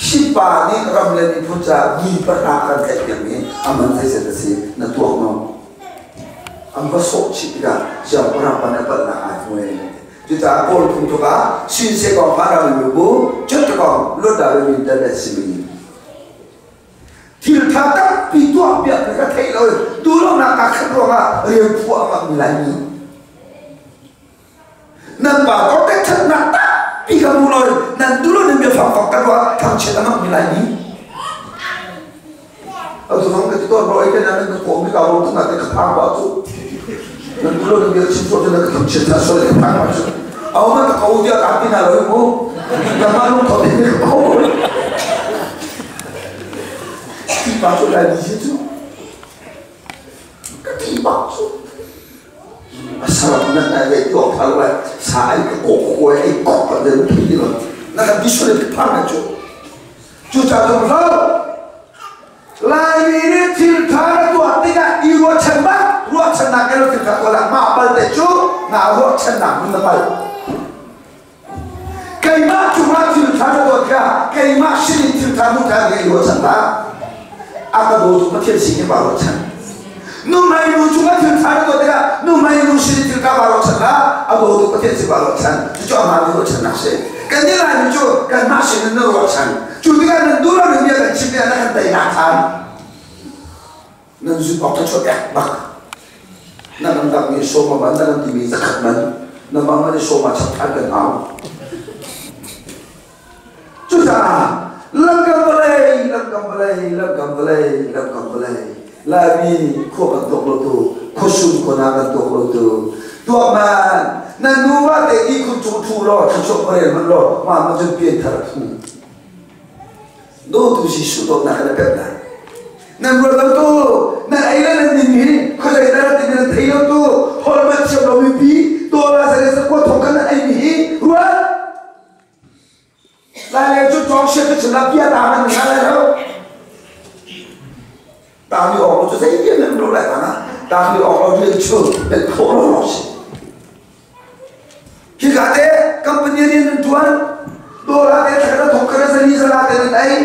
siapa ni ramai ni puja ni perhatian kayak ni aman saya sedasi natuang no, ambil sok cipta siapa orang pandai nak ajuan ni, kita pol pun tu kan, sinse kau parah lubu, contoh kau lo dah internet sini, tilkata pitu apa mereka tahu, dulu nak kakak orang ribu amat milani, nampak kau tak nak. Jika mulai dan dulu ni biar fakta dua kamu cerita nak milani. Atau orang kita orang ikan yang kita kau ni kalau tu nanti kepala tu. Nanti lo nak biar simpul tu nak cerita soal yang apa macam. Awak tak kau dia kaki nak lalu mo, jangan lu kau dia kau. Tiba tu lagi situ, tiba tu. Asal nak ada itu kalau saya kau ikut pada itu lah. Nak bisu lebih panjang tu. Cuca tu betul. Lain ini cerita tu artinya iru cembah, ruak cenang kalau cerita orang mapal tecu, ngaruh cenang menempel. Kaima cuma cerita tu dia, kaima sini cerita tu dia iru cembah. Apa tu macam sini baru ceng. Numai iru cuma cerita tu dia, numai iru sini cerita baru cembah. Apa tu macam sini baru ceng. Cuma mana iru cenang sih. Kan dia lain tu, kan masih nenur ceng. Jadi kan dulu dia kan cipta nak tak nak. Nanti waktu cuaca bak, nak ni soma mana nanti bisa kan, nak mana soma cepat dan awal. Sudah, langkah belai, lagi kau bentuk tu, khusyuk kau nak bentuk tu, dua man, nanua te ikut cucu lo, cucu perempuan lo, mama jemput terus. Dua tu si sudah nak ada kerja. Nan brother tu, nan ailan nan dini, kau jadi nanti nan thaylo tu, hormat siapa lebih, tu orang saya sekolah thongkan nan ini, ruat. Lain itu jom siapa celak dia tahan dengan lain. Tahan di orang tu saya dia nan beroleh tanah, tahan di orang dia tu, berkorban loss. Kita ada company ni nan tuan, tu orang dia terkena thongkan seni salah dengan lain,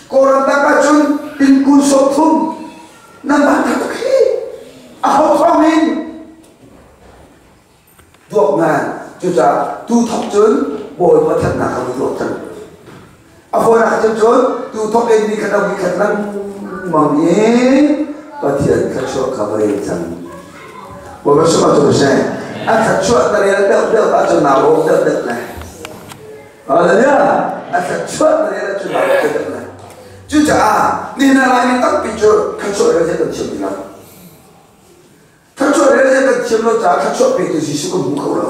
korang tak kacun. Tingkul sotum, nampak tak kiri, ahok famin. Dua man, juga tu thọc chân, bồi vào thân nào không được thân. Ahok nak chân tu thọc em đi khăn đi khăn lắm, mong ye, và thiện khăn chuột khá vậy chân. Bồi vào số tu sẽ, khăn chuột ta đây đỡ vào chân nào cũng đỡ này. Là nhá, khăn chuột ta đây là chân nào cũng đỡ này. Juga, ni nak lain tak picu, kacau raja kecil ni lah. Kacau raja kecil lo tak kacau petu sisu ke muka lo.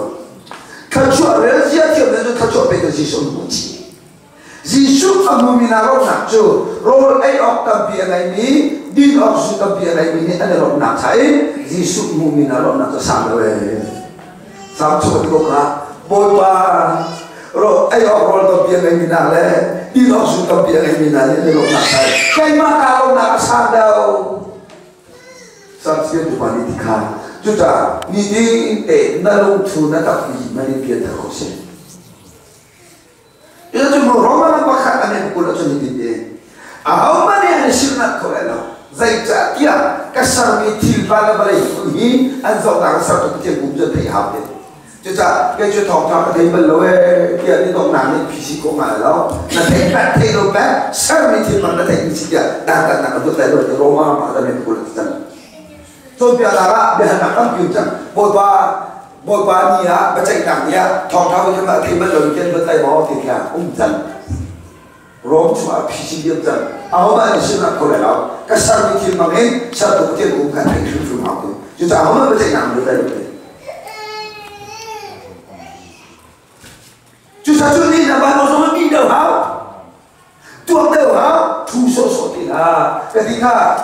Kacau raja kecil lo kacau petu sisu muci. Sisu kamu minaro nak tu, roll ayok tapi yang ini, din oksu tapi yang ini ada roll nak saya, sisu mu minaro nak tu sama le. Sama tu kau boy ro ayok roll tapi yang ini nak le. Di luar suka biar ini nanya di luar nakal. Kayak kalau nak sadau, sabsian tu panitika. Juga ni nalung tu nak tapi mari biar tak kosong. Ia cuma Roma nak pakai ane pukul tu ni dia. Awak mana yang sirnak kau elok? Zaitah dia kasar ni tilbala balai ini anzau nak kasar tu dia gumja teh habis. Juga kerja thong cái bên lối kia đi đông nam đi phi công mà đó là thấy bạn thấy đâu bé sao mình thì mình đã thấy gì kia đang đang đang được tại rồi Roma mà đã nên của chúng tôi bây giờ bây giờ làm công việc chẳng bồi ba nhỉ á bây giờ làm nhỉ thong thao cái mà thấy bên lối kia bên tay bỏ thì là chẳng Roma mà phi công chẳng áo bạn xin là có lẽ đó cái sao mình thì mà nên sao tụi kia cũng phải thấy phù hợp chúng ta áo bây giờ làm được tại rồi. Chúng ta cho nên là bạn nói rằng đi đâu hả? Tuột đâu hả? Thu số tiền à? Cái gì cả?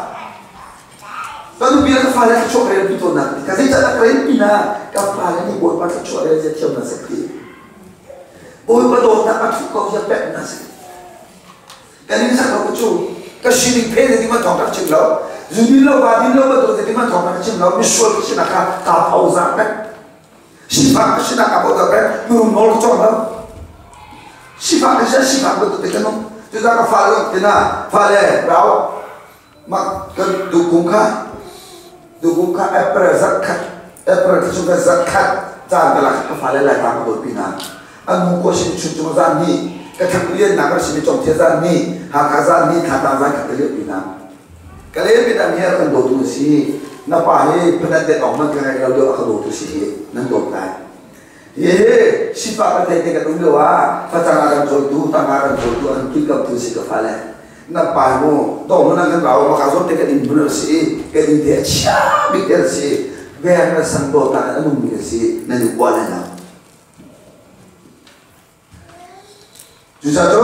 Kalau biar kepala kacau kaya betul nak. Kasi cara kaya pina kepala ni boleh pakai kacau kaya je tiap nasi. Boleh pada nak pakai kau je pek nasi. Kali ni saya kacau. Kasi ni pede di mana thongkat cinglau. Zuni lau badin lau betul di mana thongkat cinglau. Misual kasi nak kapau zapek. Sifat kasi nak kapau zapek. Nol kacau lau. Sifat betul tekan nom. Juga kepala kena kepala rau. Mak dukung April zakat itu juga zakat janganlah kepala lagi tak berpindah. Anu kosin cuma zani, kemudian nagar sini cuma zani, hakazan ni kata zakat kalian pindah. Kalian pindah ni akan dotu si, napahi penanti orang kaya kalau akan dotu si, nandotai. Ye, sifat kata itu kan dulu pasangan jodoh, tangan jodoh, anti kau tu si kepala. Na paimo, dong na kan bawa makasih tekan ini benar sih, kan ini dia siapa bikin sih, về là sân bộ tại đã dùng cái gì nên được qua này nào chú sao chứ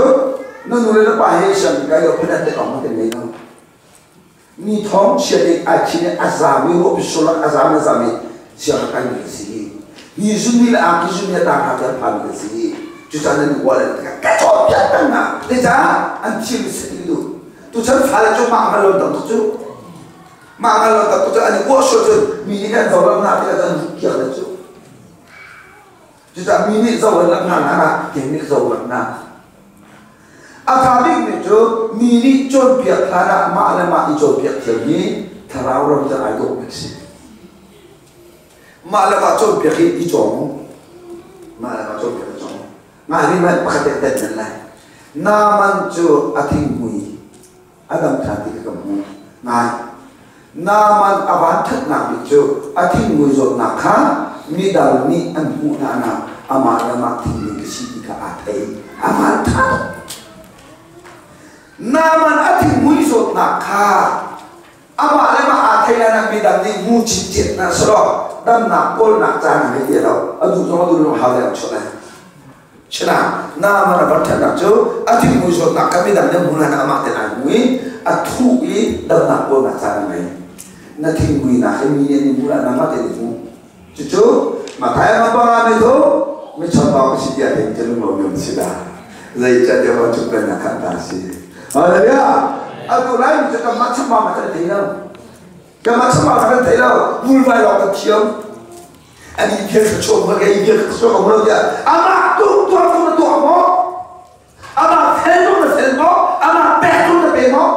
nó nuôi nó bài hay sân cái đó phải đặt để làm cái này đâu ni thong chia đi ai chia azami hộp số là azami siapa cái gì ni zuni là ai zuni là đang học cái gì chú sao nên qua này cái chỗ biết tăng à để ra anh chia sẻ đi tu chân phải là cho mạng luôn đâu chú mạng luôn đâu chú anh qua số chứ mình cái giàu lắm nào thì là dân kia là chú sao mình giàu lắm nào là mình giàu lắm nào Akabik ni jo mini chon piak thara ma le ma ijo piak thiami tharau ram ta ai do piksi ma le ma chon piak i chong ma le ma chon piak chong ma ri ma pakate ten lai na man chu athing mui adam thati ka mu ngai na man avan that na bi chu athing mui zo na kha mi dal ni an hu na na ama le ma thi ni ki si ka athai ama tha naman ating muisot na ka ama lema athai na bidam ni mu chit na sro dam na kol na cha na ni lo adu zo du no ha le chole china naman abatha na jo ating muisot na ka bidam ne mu na ama te na mui athu i dam na kol na cha na na thing mui na he mi ni mu na ma te ni mu chu ma thai ma ba me do me chon ba ko si dia te chen lo mi si da zai cha de wa chu pen na kan ta si Haleluya. Aku lain juga macam mana kita tahu. Kita macam mana kita tahu. Mulai lakukan kiam. Ani dia kecil, mereka dia kecil kamu dia. Anak tu apa? Anak hello na hello. Anak betul na betul.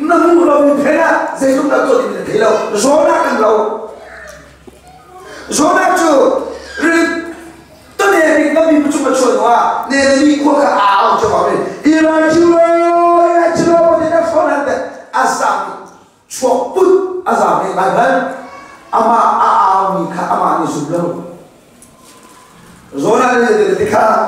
Namun kalau kita zaitu na tu dia hello. Zona kan lau. Zona tu. Ni kami bercuma cuma ni kau ke awal coba ni. Ila cilo pada phone ada azam cukup azam ni bahan ama awal ni kah ama ni sebelum. Zona ni dekat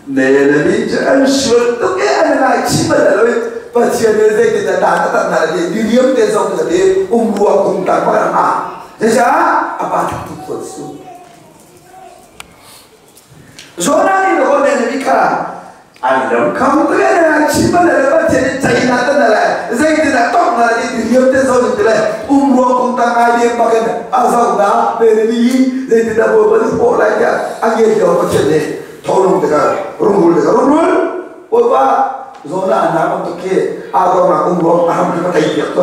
ni jangan suruh tu ke ada nak cima dah loi. Pasien ni kita dah tak nak dia diam dia zon dia umur aku tak mana. Jadi apa tu tu Zona ni loh ni nikah, anda kamu tu kan cuma lepas jadi China tu lah, saya tidak tahu lah di diam tu zona tu lah, umur pun tak ada makan asal dah beri, saya tidak boleh sekolah lagi, ajar dia macam ni, tolong dekat rumul, apa zona anak untuk ke, agak nak umur aham kita tak tu,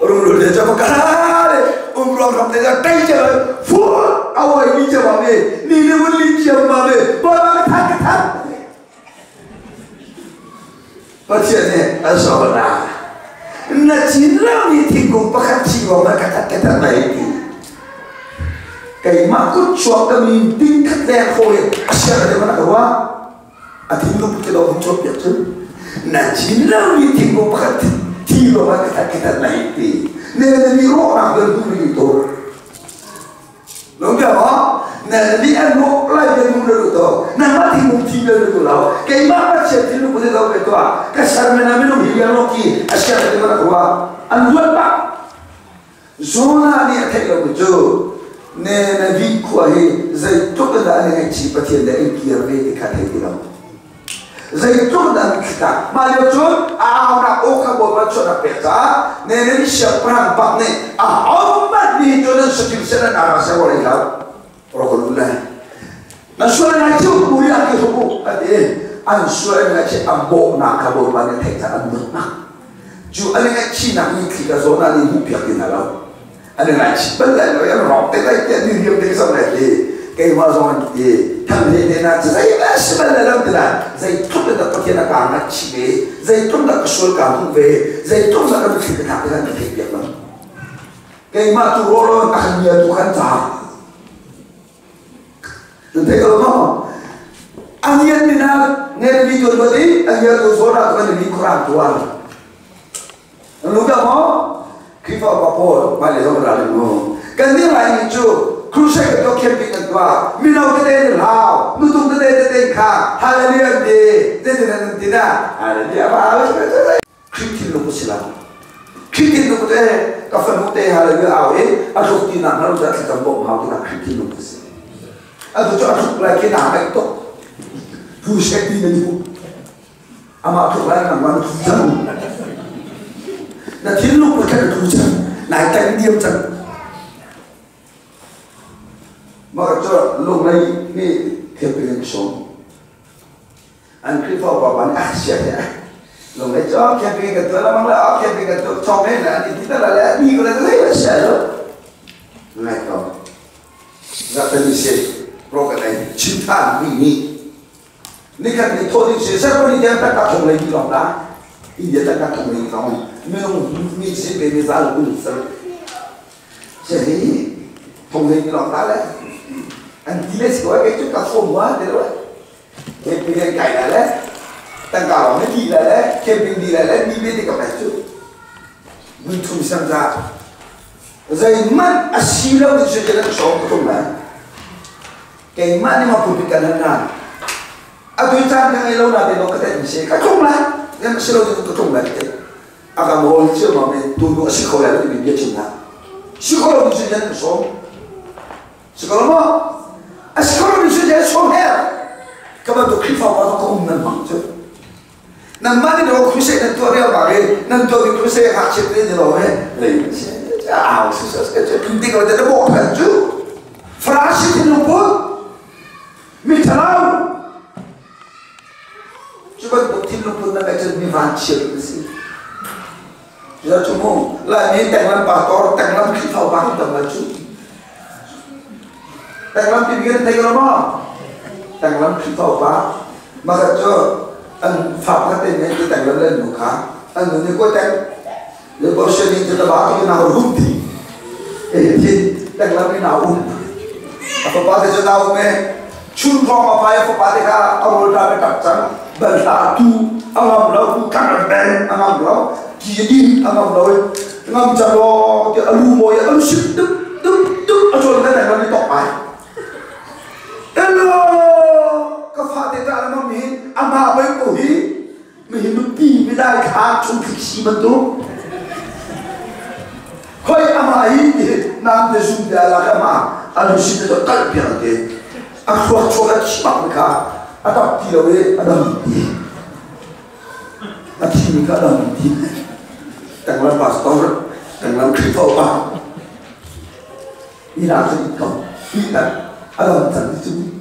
rumul dia cakap kali. Umroh kamu dah tay jalan, full awal ni jawab ni pun licin jawab bawa ketat. Macam ni, asal lah. Nak cina ni tinggal pakai jiwa mereka ketat lagi. Kaya makut cuak kami tingkat dah koi asal ada mana kawa? Atinggal kita dah cuak ya tu. Nak cina ni tinggal pakai jiwa mereka ketat lagi. Ni orang berdua itu, lomba apa? Ni orang lagi berdua itu, nama timun tiga itu lah. Kaya mana cakap timun boleh tahu itu ah? Kasar mana mana hilang lagi, asal ada mana kuah? Anjuan pak, zona ni akan begitu. Nabi kuah zaitun dah ni cipat yang dah ikir dekat itu lah. Zaitun dan kita, malu cun, awak okey buat cun peta, ni siapa nampak ni, awak ni cun sekil sana narasa boleh tahu, orang luar. Nasuara ngaji kuliah ke suku, nasuara ngaji ambok nak kabur banyak tekta ambok nak. Ju ada ngaji nak ni kita zona ni mupiak di dalam, ada ngaji betul yang rok tekta ni dia dia sama ni. Kaya mazon ye tamne dena zai bas balalam dela zai tum da pakena ka na chibe zai tum da kshol ka hu ve zai tum da ka phik ta ka na phik ya ma kaya ma tu rolo ahliya tu kan ta nanti kalau mau ahliya dina ne bi to bodi ahliya tu zona ka ni quran tuan lu ga mo kifa ba po ma le zo ra le mo kan ni lai chu Krusek itu camping kedua, minau kita lau, nutung kita ka, haleluya deh, jadi nanti dah, haleluya apa? Kritik lu silam, khi tin lúc đấy các phần hút tê hay là cái ảo ấy ăn lúc tin nào nó ra thì tầm bộ hào thì là khi tin lúc đấy ăn lúc cho ăn lúc lại cái nào hay tốt vui sẽ tin là nhiều mà thuộc lại làm ăn thu chân là thiên lúc mà cái là thu chân này cánh điềm chân mà cho lúc này cái thiệp cái số anh cứ vào vào bán ác sẽ lúc này cho cái cáiตัวแล้วมั้งแล้วcái cáiตัวชอบเนี่ยนะนี่ที่นั่นแหละนี่ก็เลยเลยเสียแล้วไงก็จะเป็นเสียโรคอะไรชิ้นท่านนี่นี่kan ni thodi se sa ko ni dia ta ka thong lai ni lo da i dia ta ka thong lai ni lo me no mi se be me za lu sa se ni thong lai ni lo da le an ti le ko ke chu ka thong wa de lo ke pi le kai la le ta ka lo me ti la le ke pi di la le ni be de ka pa chu mun thum sang za zai man asilo ni se ke la so ko ma ke man ni ma pu pi ka na tôi chán cái lâu nào thì nó có thể sẽ cái không lại nên nó sẽ lâu thì nó không lại thế à cả một chưa mà mình tôi nó sẽ không lại thì mình biết chừng nào sẽ không là mình sẽ nhận số sẽ không mà à sẽ không là mình sẽ nhận số hết các bạn tôi khi vào nó không nằm bằng chứ nằm mà thì nó không sẽ nhận tôi đeo vào đây nên tôi thì không sẽ hạ chết lên rồi hết lấy sẽ ảo sẽ kinh tế gọi là nó bỏ thật chứ phrase thì nó bốn mình thằng nào coba bukti lu pun nak baca ni vancir mesti. Jadi cuma lah ni tenggelam pastor, tenggelam kita baru dah maju. Tenggelam pikiran tenggelam apa? Tenggelam kita apa? Maka jo an fakta ni kita tenggelam len muka. An ni ko le boshe ni kita baru na rumti. Jadi tenggelam ni na apa pada jo tahu me chun apa ya apa pada ka awal dah tak berlaku angam lau kanan ben angam lau kiri angam lau angam jalo dia alu moya alu sip duk acol kan dah ni tok pai hello kafate ta nama min ama bai ko hi min nuti mi dai kha chung fiksi man tu koi ama hi nam de sun dia la kama alu sip de kal pian de aku chola chimak ka atau tilawe adam di, nanti ni kadang di, tenggelam pastor, tenggelam kita apa, ini rasa ikam, ini adam tak itu,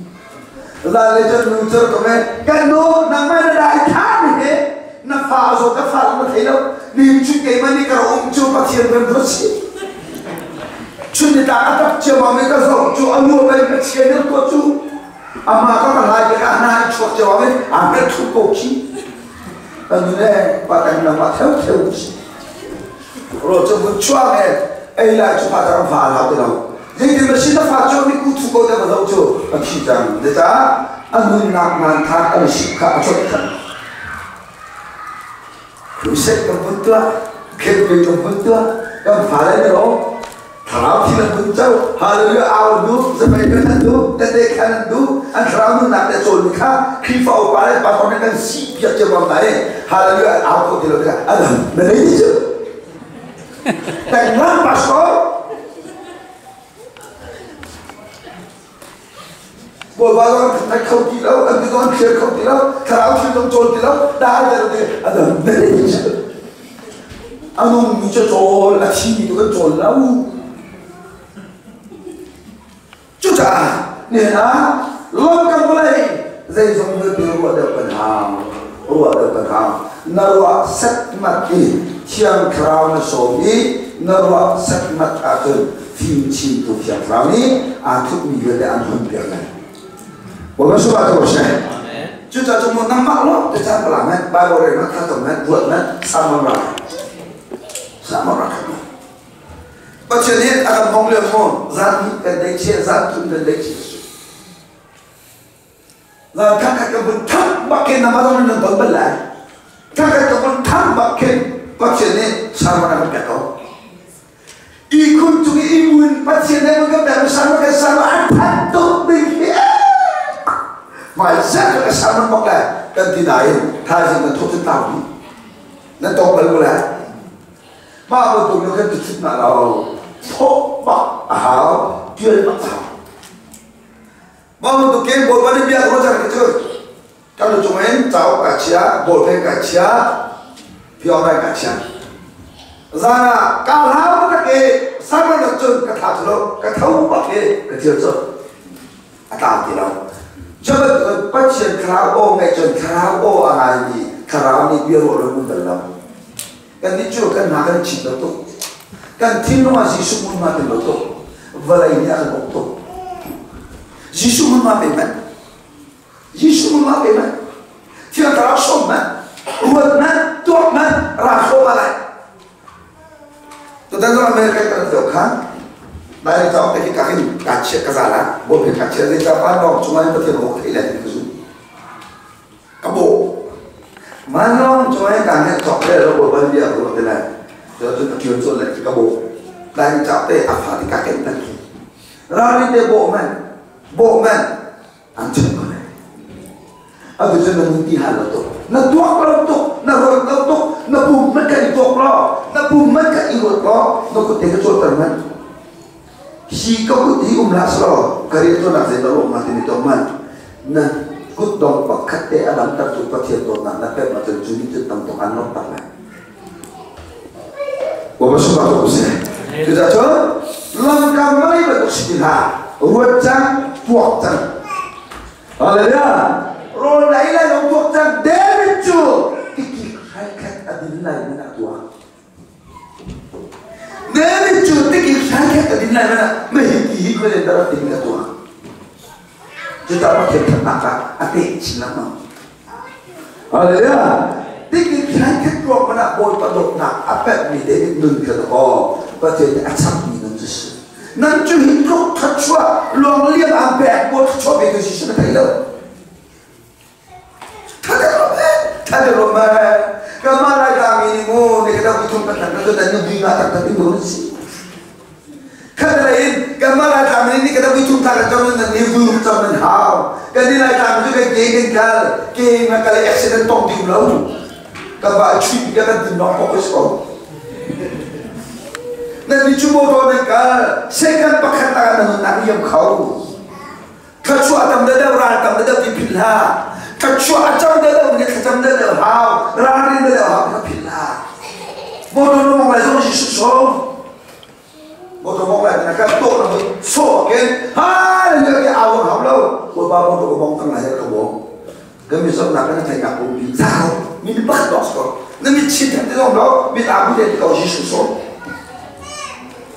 lalu jadi nucer kome, kan no nama ada ikan ni, na fazon ka fazon macam ni, cuci mani kalau cuci pasien berbersih, cuci tak ada cuma mereka zong, cuci anu bayi pasien itu cuci. Ama kau kan lagi kan anak cuak jawabnya, ambil cukup sih. Dan ni pakai nama tahu sih. Kalau cuma cuak lah cuma orang faham tu. Jadi mesti dah faham ni kutu kau dah betul tu. Akhirnya, jadi anu nak mantak anu sikap cuak. Rusak kebetul, kerja kebetul, yang faham ni loh. Kalau kita betul, haleluya awal tu, sampai kanan tu, tete kanan tu, antara tu nak ada solika, kifa upaya, pasal kan si biar jawab naik, haleluya awal tu dia kata, ada, mana ini je? Tenggelam pasal, boleh nak kau tilau, ada orang share kau tilau, kalau kita jual tilau, dah ada ada, mana ini je? Anu macam jual, lagi ni tu kan jual lau. Cuca, ni na, lomkan mulai, saya semua berbuat depan hang, narwa sekmat ni, tiang kerana sobi, narwa sekmat atau finci tu tiang kerana ni, atau migran anhun biarkan. Bapak suka tu saya. Cuca cuma nampak lo, cuca pelangan, baru orang nak teman, buat nak sama rakyat. Macam ni akan mengoleh pun zat pendek zat tu pendek. Lalu kakak kebentak makin nama tu nak berbelai. Kakak kebentak makin macam ni sama nak berkata. Ikut tu imun macam ni mereka bersama kesama apa tu begini. Macam kesama makan dan tidak. Thai sih nak tutup tahu. Nak tahu berbulan. ba bo to yo kan tu na lao pho ba hao tuyên ba hao ba bo to ke bo ba ni bia ro cha ke chu ka lo chung en chao ka chia bo pe ka chia phio ba ka chia ra na ka la ba ke sa ma lo chu ka tha lo ka thau ba ke ka chiu chu a ta ti lo cho nên bắt chuyện karaoke ngày chuyện karaoke anh đi karaoke đi biết rồi cũng được lắm cái này chưa cần nào cần chỉ được thôi cần thiên nó mà Giêsu muốn mà được thôi và lại nhà là một thôi Giêsu muốn mà bị mất Giêsu muốn mà bị mất thì là karaoke xong mà ruột mất tuột mất ra không mà lại tôi thấy rằng America cần được khác Dari tahu tadi kaki kaca kezalan, boleh kaca dari apa dong? Cuma yang penting mau kailan itu. Kamu, mana cuma yang kangen coklat lo boleh dia boleh telan. Jadi tu kian solat kamu. Dari tahu tadi apa di kaki lagi. Rari dia bohman, ancam mana? Aduh jangan mungkin hal itu. Na tuak kalau tu, na orang tu, na bum mereka itu kalau, na bum mereka itu kalau, na kau tengok solat si kau tu lah selalu kerja tu nak saya tahu mati ni teman, nah kau dong pakat dia alam tak tu pakai tu nak dapat macam juni tu tentang anak tak lah. Bapak sebab tu saya, kita tu langkah mari betul silah, ruang tuak jang, Haleluya, roh lain yang tuak jang David tu, kiki haikat adilai mana tuak. David tu tiki sakit tadi nak mana mehiki kau darah tinggal tua. Kita pakai tenaga hati cinama. Haleluya. Tiki sakit tua mana boy padok nak apa ni David nun kata oh pakai acam ni nun jesu. Nanti hidup kacua long liam ampe boy kacua begitu jesu nak hidup. Ada rumah. Kamala kami mo ni kita butuh kata kata dan nyubi ngata tapi berusi. Kada lain kamala kami ni kita butuh kata kata dan nyubi zaman how. Kadila kami juga gegen kal, ke nakal accident tong di ulau. Kaba trip kita di nok fokus ko. Nanti cuma tu nakal, second pakatan nak yang kau. Kacau atam dada orang atam dada dipilha. Kacau acam dada, ni kacam dada, how, rari dada, how, kapila. Bodoh nomor lagi Yesus so, bodoh nomor lagi nak tok nak so, kan? Hai, lagi awal how lo, bodoh bodoh ngomong tengah ya kamu. Kami so nak kena tengah pun bizarre, ni lepas dos ko, ni cinta tu dong lo, bila aku dia kau Yesus so.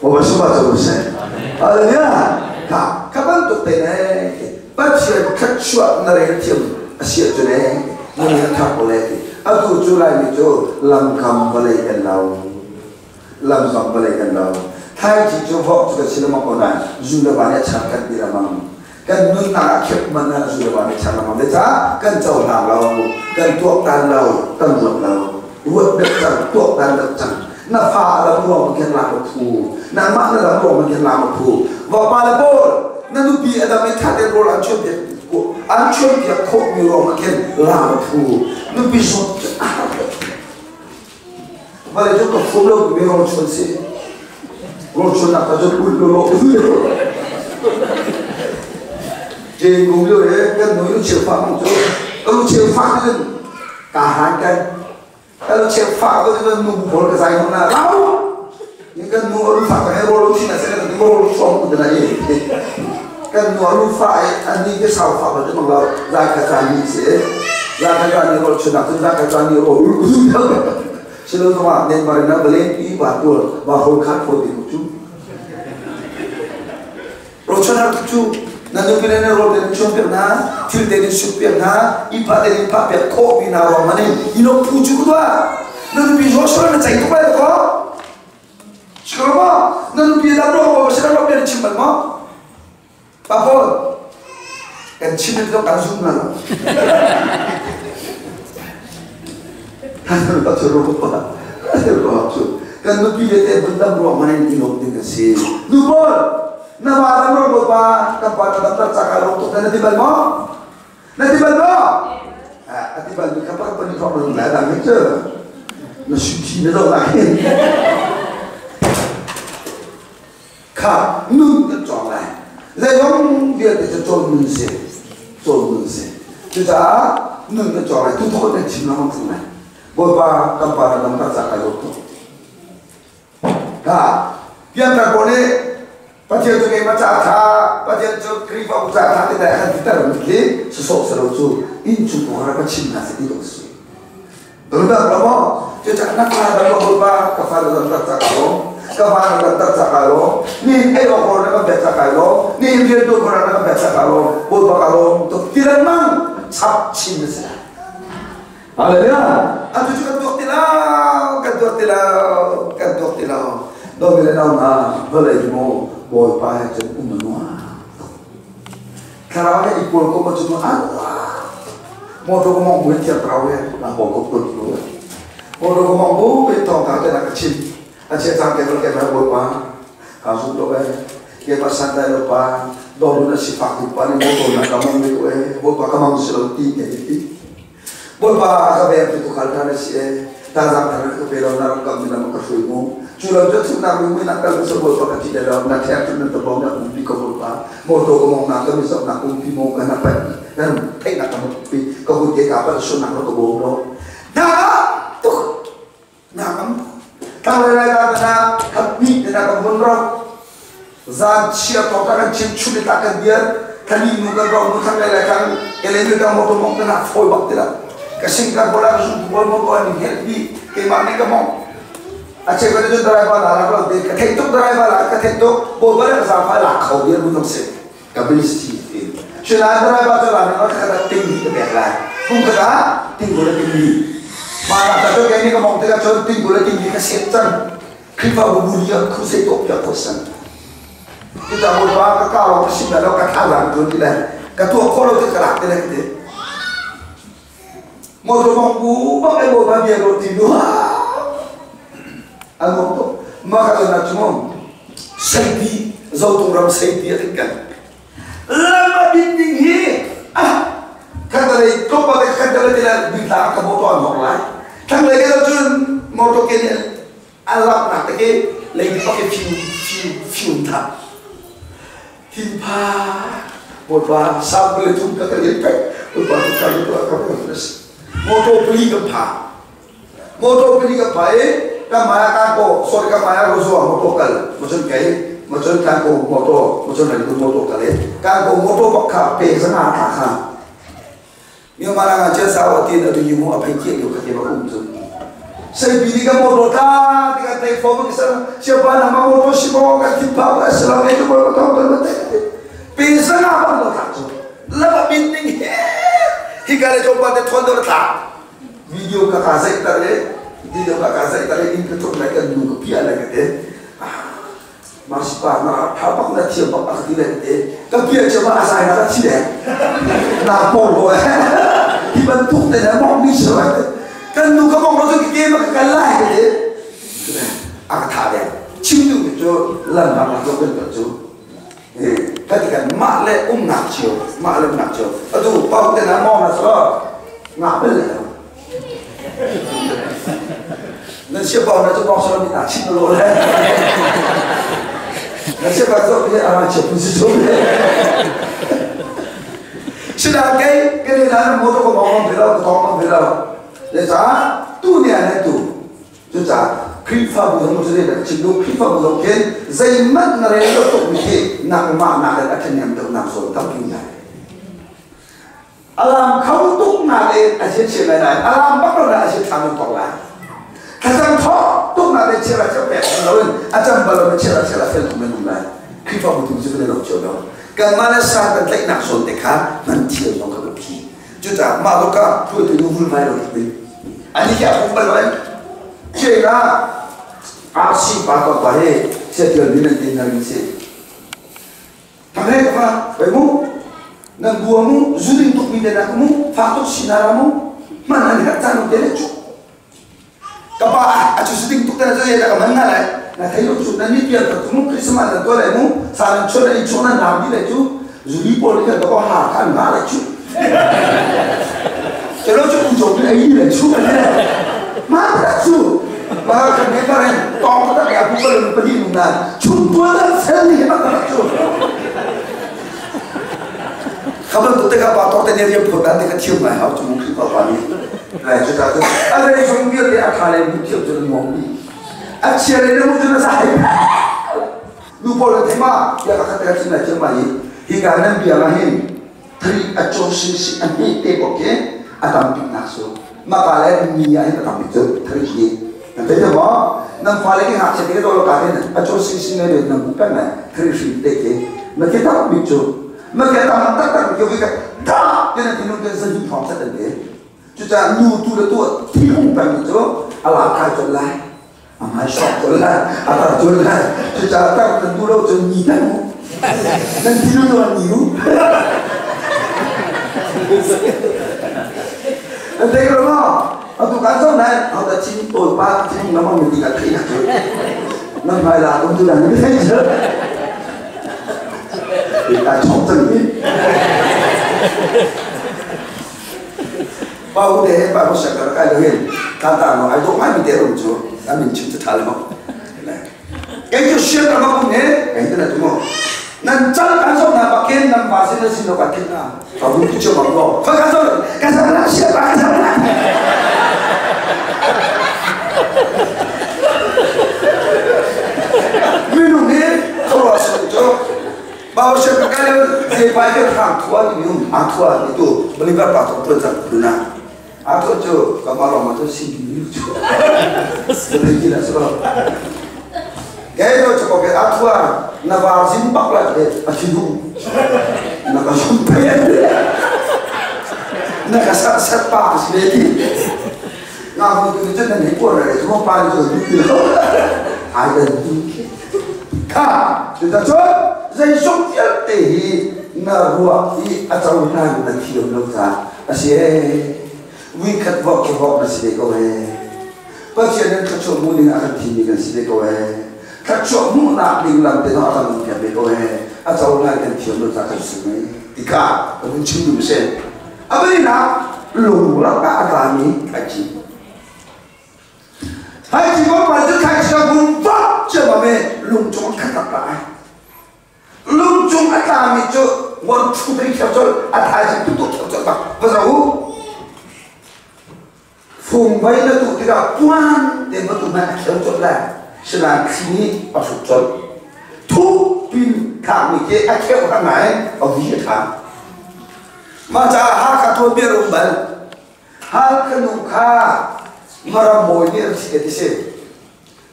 Bapak semua selesai. Haleluya. Kapan tu tanya, pasal kacau narai tiam. Asyik tu ni, ni tak boleh. Aku julai ni tu langkam boleh kenal, langkam boleh kenal. Hai tu hok tu sinema konan, julai banyak cakap di ramang. Kan nun nak kep mana julai banyak cakap ramang. Beca kan jauh lau, kan tuak tan lau, tanglok lau. Buat dekat tuak tan dekat. Na fa la ruang makin lama pu, na mak na ruang makin lama pu. Bapa la bol, na nubi ada metat yang rolan cuci. Ancur dia kok mirong makin lampu, nu bisot. Malah juga follow mirong cuci, roncon nak kaji puluh. Jadi gulu kan nu cerfak tu, kalau cerfak tu kahan kan, kalau cerfak tu nu bol kesai mana, lau, ini kan nu orang fakir orang Cina saya kan orang Song tu lagi. Kan nuaru fai andi ke sal fa ba demang la ka tani se la ka tani ro chuna tu la ka tani ro ul selo no ma nen mari na belen I ba tu ba hol khat fo di chu ro chuna tu na no belen ro den chon pe na til den su pe na I pa den pa pe ko bi na ro mane ino pu chu ko na no bi ho so na chai tu ba ko chuma na no bi da ro ba sera ro den chim ba ma Apa? Kan cina tu kan sungai. Kan tak suruh apa? Ada apa? Kan lebih dari benda beruang mana yang tinggal dengan si. Nubol, nama orang beruang apa? Tempat tempat cakar untuk nanti balmo, nanti balmo. Nanti balmo kapal penikam belum ada macam. Nasi ni dah lagi. 卡弄个状来，再用别的就做东西，就是弄个状来，都拖在情况中来，我把干巴的能把咋个有多，yang tak boleh pasal tu kita baca pasal tu kripa baca kita akan kita mungkin sesuatu incu orang kecil nasi itu sih. Terutama kalau kita nak ada beberapa kafal dan tak kalau ni orang nak baca kalau ni dia tu orang nak baca kalau beberapa kalau tu tidak mang cap cina sih. Haleluya. Aku juga dua tilau. Đâu về đâu mà vừa lấy một bồi bài chân mình nói, kalau cái ikut kau macam tu mau tu kau mau buat tiap tahun lah bawa kau pergi dulu, mau tu kau mau buat tahu tak ada kecil, asyik sampai kalau buat apa, kasus tu kita santai lupa, dulu nasi fakir paling mau nak kamu ni buat apa kamu seloti jadi, buat apa kamu itu kalau nasi tazam kerana keberon dalam kami dalam kasuimu. Jual jual nak mungkin nak kalau sebut pakai tidak dalam nak siapa nak terbang nak umpi kau berapa, motor kau nak kami sebab nak umpi mau kan apa ni, dan nak kamu umpi kau dia kapal sunat kau berapa, nak tu, nak kamu, kalau ada kami nak kamu berapa, zat siapa kau kan curi takkan dia, kami mungkin kau mungkin kan, elemen kamu motor mau kena foil bakti lah, kesingkat bola bola kau ni helpi, kemana kamu अच्छे बड़े जो ड्राइवर आला को देख के थे तो ड्राइवर आला के थे तो वो बड़े साफा लाखों दिया मुझे से कभी स्टील शुरू ड्राइवर जो लाने का कदा टिंगी के बेहला है तुम कदा टिंगुले टिंगी माना तो कहने का मौके का जो टिंगुले टिंगी का सेक्शन क्रिपा बुबुलिया खुशे तो क्या question kita berdoa ke kau kasih dalam katalan tu tidak ketua kalau tu kelak tidak kita mau tu mampu pakai bawa dia roti dua Algo tu, maka nak cuma saipi, zautung ram saipi akan. Lama dinding he, kata lagi, kau pada kata lagi lah bintang kebutuhan orang lain. Kata lagi tu cun motor kini alat nak lagi pakai fuel tak, timpa, buat sambil tu kata lagi buat kali tu akan terus. Motor beli kepah, Kamaya kako, sorry kamaya rusua motokal, macam kaya, macam kako motor, macam lagi tu motokal kako motor bakal pesana kakak. Yang mana ngajar sawati ada yumu apa yang dia kerja tu. Saya pilih kan motor tak, dengan telefon kita siapa nama motor siapa kan tiba selama itu baru tahu betul. Pesana apa motor tu? Lepas binting, hingga coba tertondor tak. Video kakak saya tadi. Dia dah kasih tadi ini ketuk mereka dulu kepian lagi deh. Masih parah, apa nak siapa aku tidak deh. Kepian cuma asal nak siapa. Napol boy. Dibentuk dengan mau misal. Kan tu kamu mau tu kita makan kalah deh. Aku tak ada. Cium tu tu lemah tu betul tu. Ketika makle nak cium. Aduh, pau dengan mau nasrah. Ngapel. Dan siapa orang tu bangsa ni nak cip dulu lah. Dan siapa tu dia orang cip mesti tu. Sudah kay dalam motor ko mau belau. Lepas tu ni ada tu. Jadi kripa bukan macam ni. Ciplu kripa bukan kan. Zaman narelo tu mesti nak mana ada yang tu nak soal tak punya. Alam kau tu nak asyik cipla. Alam bakal asyik tamu tolak. Kadang thọ tu nak bicara cepet, lawan ajar baru bicara film menulai. Kita butuh sebenarnya jodoh. Kemana sahaja lagi nak sontek nanti orang kau pergi. Juga malu kah tu nunggu malu itu. Ani siapa pun lain. Jika asyik pakai pakai setiap bulan tinggal di sini. Kamera apa? Kamu nak buamu, zuri untuk minta nakmu, faktor sinaramu mana ni tak tahu dia tu. Kapag at susuting tukar na siya na kamang nalay na kayo susunan niyo yan at kung krisma na to ay mo sa rancho na ito na nabi na ito zuli po rin ka ko hakan na ito pero ito kung job na ay ito mata ito baka kami pa rin toko na kaya po pala ng palinong na chumpo na sali tên này riêng phổ đan thì cái chiêu này họ chúng mình có quản lý này chúng ta tôi anh đây chúng biết thì anh khai lên chiêu cho nó mỏng đi anh chia lên nó cho nó dài lu boleh tema ya kata kata nak cuma ini hingga nanti biar lahir tri acosi ani teboke atam pinakso maka lain niat itu atam itu tri ini nanti tu apa nam file ke hak sedikit kalau kata acosi ni nam bukan lah tri ini teke maka kita bicu maka kita mantap kita dah kita tinun kita sendiri faham sedang kita nu tu tiung bang itu ala kau lah amai shop tu lah, apa tu lah, kita tak tentu lah tu ni kan, dan tidur tu niu. Nanti kalau tu kasut ni, ada cing tu, pak cing nama mesti kat kiri tu, nampai lah tu dah ni saja. Kita cakap ni. Bau deh, bau sekarang kalau ni, kata no, aku mai minta rumah. Kami cinta tahu, itu siapa kamu ni? Itu nak cuma, nanti kasut nak pakai, nanti pasir nasi nak pakai na, kamu tu cuma bawa. Kasut nak siapa kasut nak? Minum ni, kalau asal bawa siapa kalau saya pakai hang tua tu minum, hang tua itu beli berapa tu perjalanan guna. Aku tu kamar orang tu sini tu, lebih gila sebab. Kaya tu cakap ke aku nak bawa simpak lah ke, acidu, nak kasumpai, nak kasar sepas lagi. Ngamu tu je nak ikut orang, semua panjang tu, ada tu. Kah, kita tu, saya sokil tehi, nak buat i atau nak kiam lokta, asyik. Wikat waktu waktu nasi deko pasien yang kacau mudi akan tinggi kan nasi deko kacau mu nak dinglam teno akan mungkin deko atau nak yang tiada tak tersungai tiga muncul dulu sen apa ni nak lu lah agami kaji haji kau pada kaji kau buat cuma me lu cuma kata apa lu cuma agami tu orang tu beri kacau atas itu tu kacau apa pasal phùng vây nó tụ cái quan để mà tụ mạng kéo chốt lại sẽ là khi ở sụp chốt thu pin thảm như thế ai kéo thằng này ở ví thảm mà cha ha cả thôn bia rồng bẩn ha cái nụ kha mà làm bồi như thế thì sao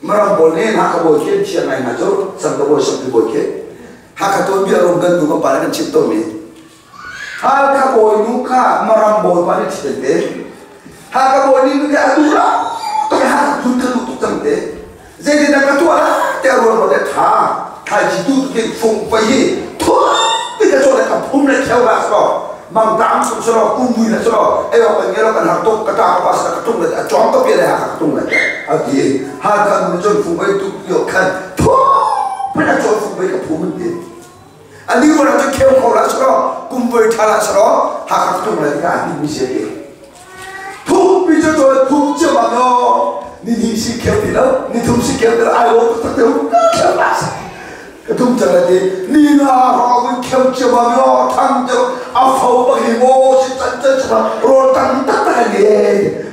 mà làm bồi nên ha cái bồi kia chuyện này mà chỗ sang cái bồi sang cái bồi kia ha cả thôn bia rồng gần tụ có phải là chip tôm này ha cái bồi nụ kha mà làm bồi phải là chuyện thế haka boni ni ka adura to ha tu tu tu tamte zai de ka tu ala te ro ro de tha ji tu ke phong pai tu ni ka so de ka phum le kheu ra so mang tam su so ku mui la so e wa nge ro kan ha to ka ta pas ka tung le chong to pe le ha ka tung le a di ha ka mu chon fu bai tu yo kan tu pa na chon fu bai ka phum de ani ko ra to kheu ko la so kum bai tha la so ha ka tung le ka ni mi se ke thu bây giờ tôi thu chưa bằng nó ni si kéo thì đó ni thu si kéo thì ai lo tôi thấy kéo là cái thu trở lại thì ni là họ mới kéo chưa bằng nó thằng cho áo phâu bằng hình mô si chân chân mà rồi tăng tất cả cái gì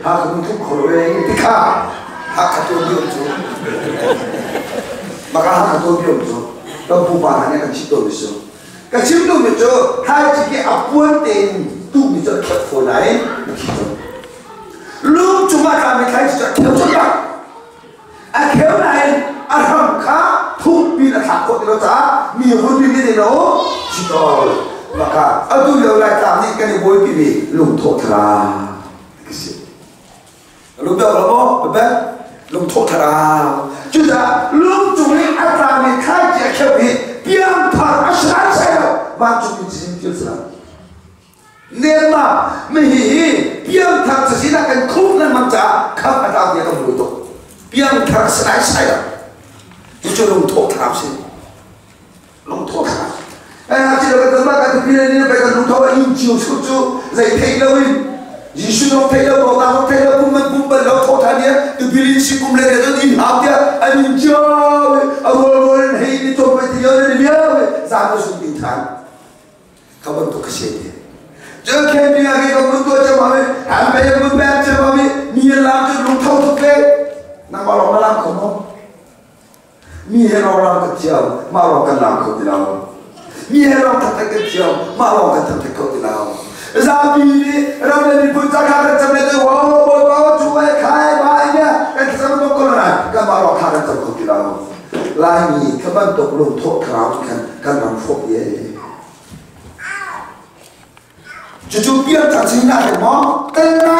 ha cũng thu khổ về cái gì cả ha cả tôi biết chứ mà cả ha tôi biết chứ đó phụ bà này cái chip tôi biết chứ cái chip tôi biết chứ hai chị cái áp quân tiền tu biết chứ kéo phổ này lu cuma kami kai sudah kau cakap, akhir lain arham kah thum bin takut itu tak, miun bin itu lo, citol, maka adu yang lain kami kan boleh pilih lu thotera, kesi, lu dah berapa, betul, lu thotera, juga lu cuma kami kai cakap ni, biang par asal saya, macam ni jenis nên mà mình biang thằng sẽ là cái khúc này mang trả khắp ở đâu thì không đủ tục biang thằng sẽ lại sai rồi chứ cho lồng thuốc thảo xin lồng thuốc thảo chỉ là cái tấm cái thứ kia nên phải cần lồng thuốc in chiều chút chút dạy thầy đâu in chỉ suy nó thầy đâu bảo ta không thầy đâu cũng mình bận lồng thuốc thảo nhé từ pin xin cũng lên cái in học nhé anh in chơi ông ngồi hay đi chụp cái thì nhớ đi nhớ ra nó xuống bình thản không bằng tôi cái gì Chứ khen đi cái công muốn tôi cho mà hẳn bây giờ muốn bẹp cho mà mi làm cho đúng thâu thực tế nó mà lòng nó làm không mi hay nó làm cái chiều mà lòng cần làm không thì nào mi hay lòng thật cái chiều mà lòng cần thật không thì nào ra đi ra đây đi bút ra khai trong này tôi wow wow chú ấy khai bài nhá cái sao nó con này cái mà lòng khai trong không thì nào lại mi các bạn tục lùng thốt khảo cần làm phúc gì chú biết thật chính là cái món tên này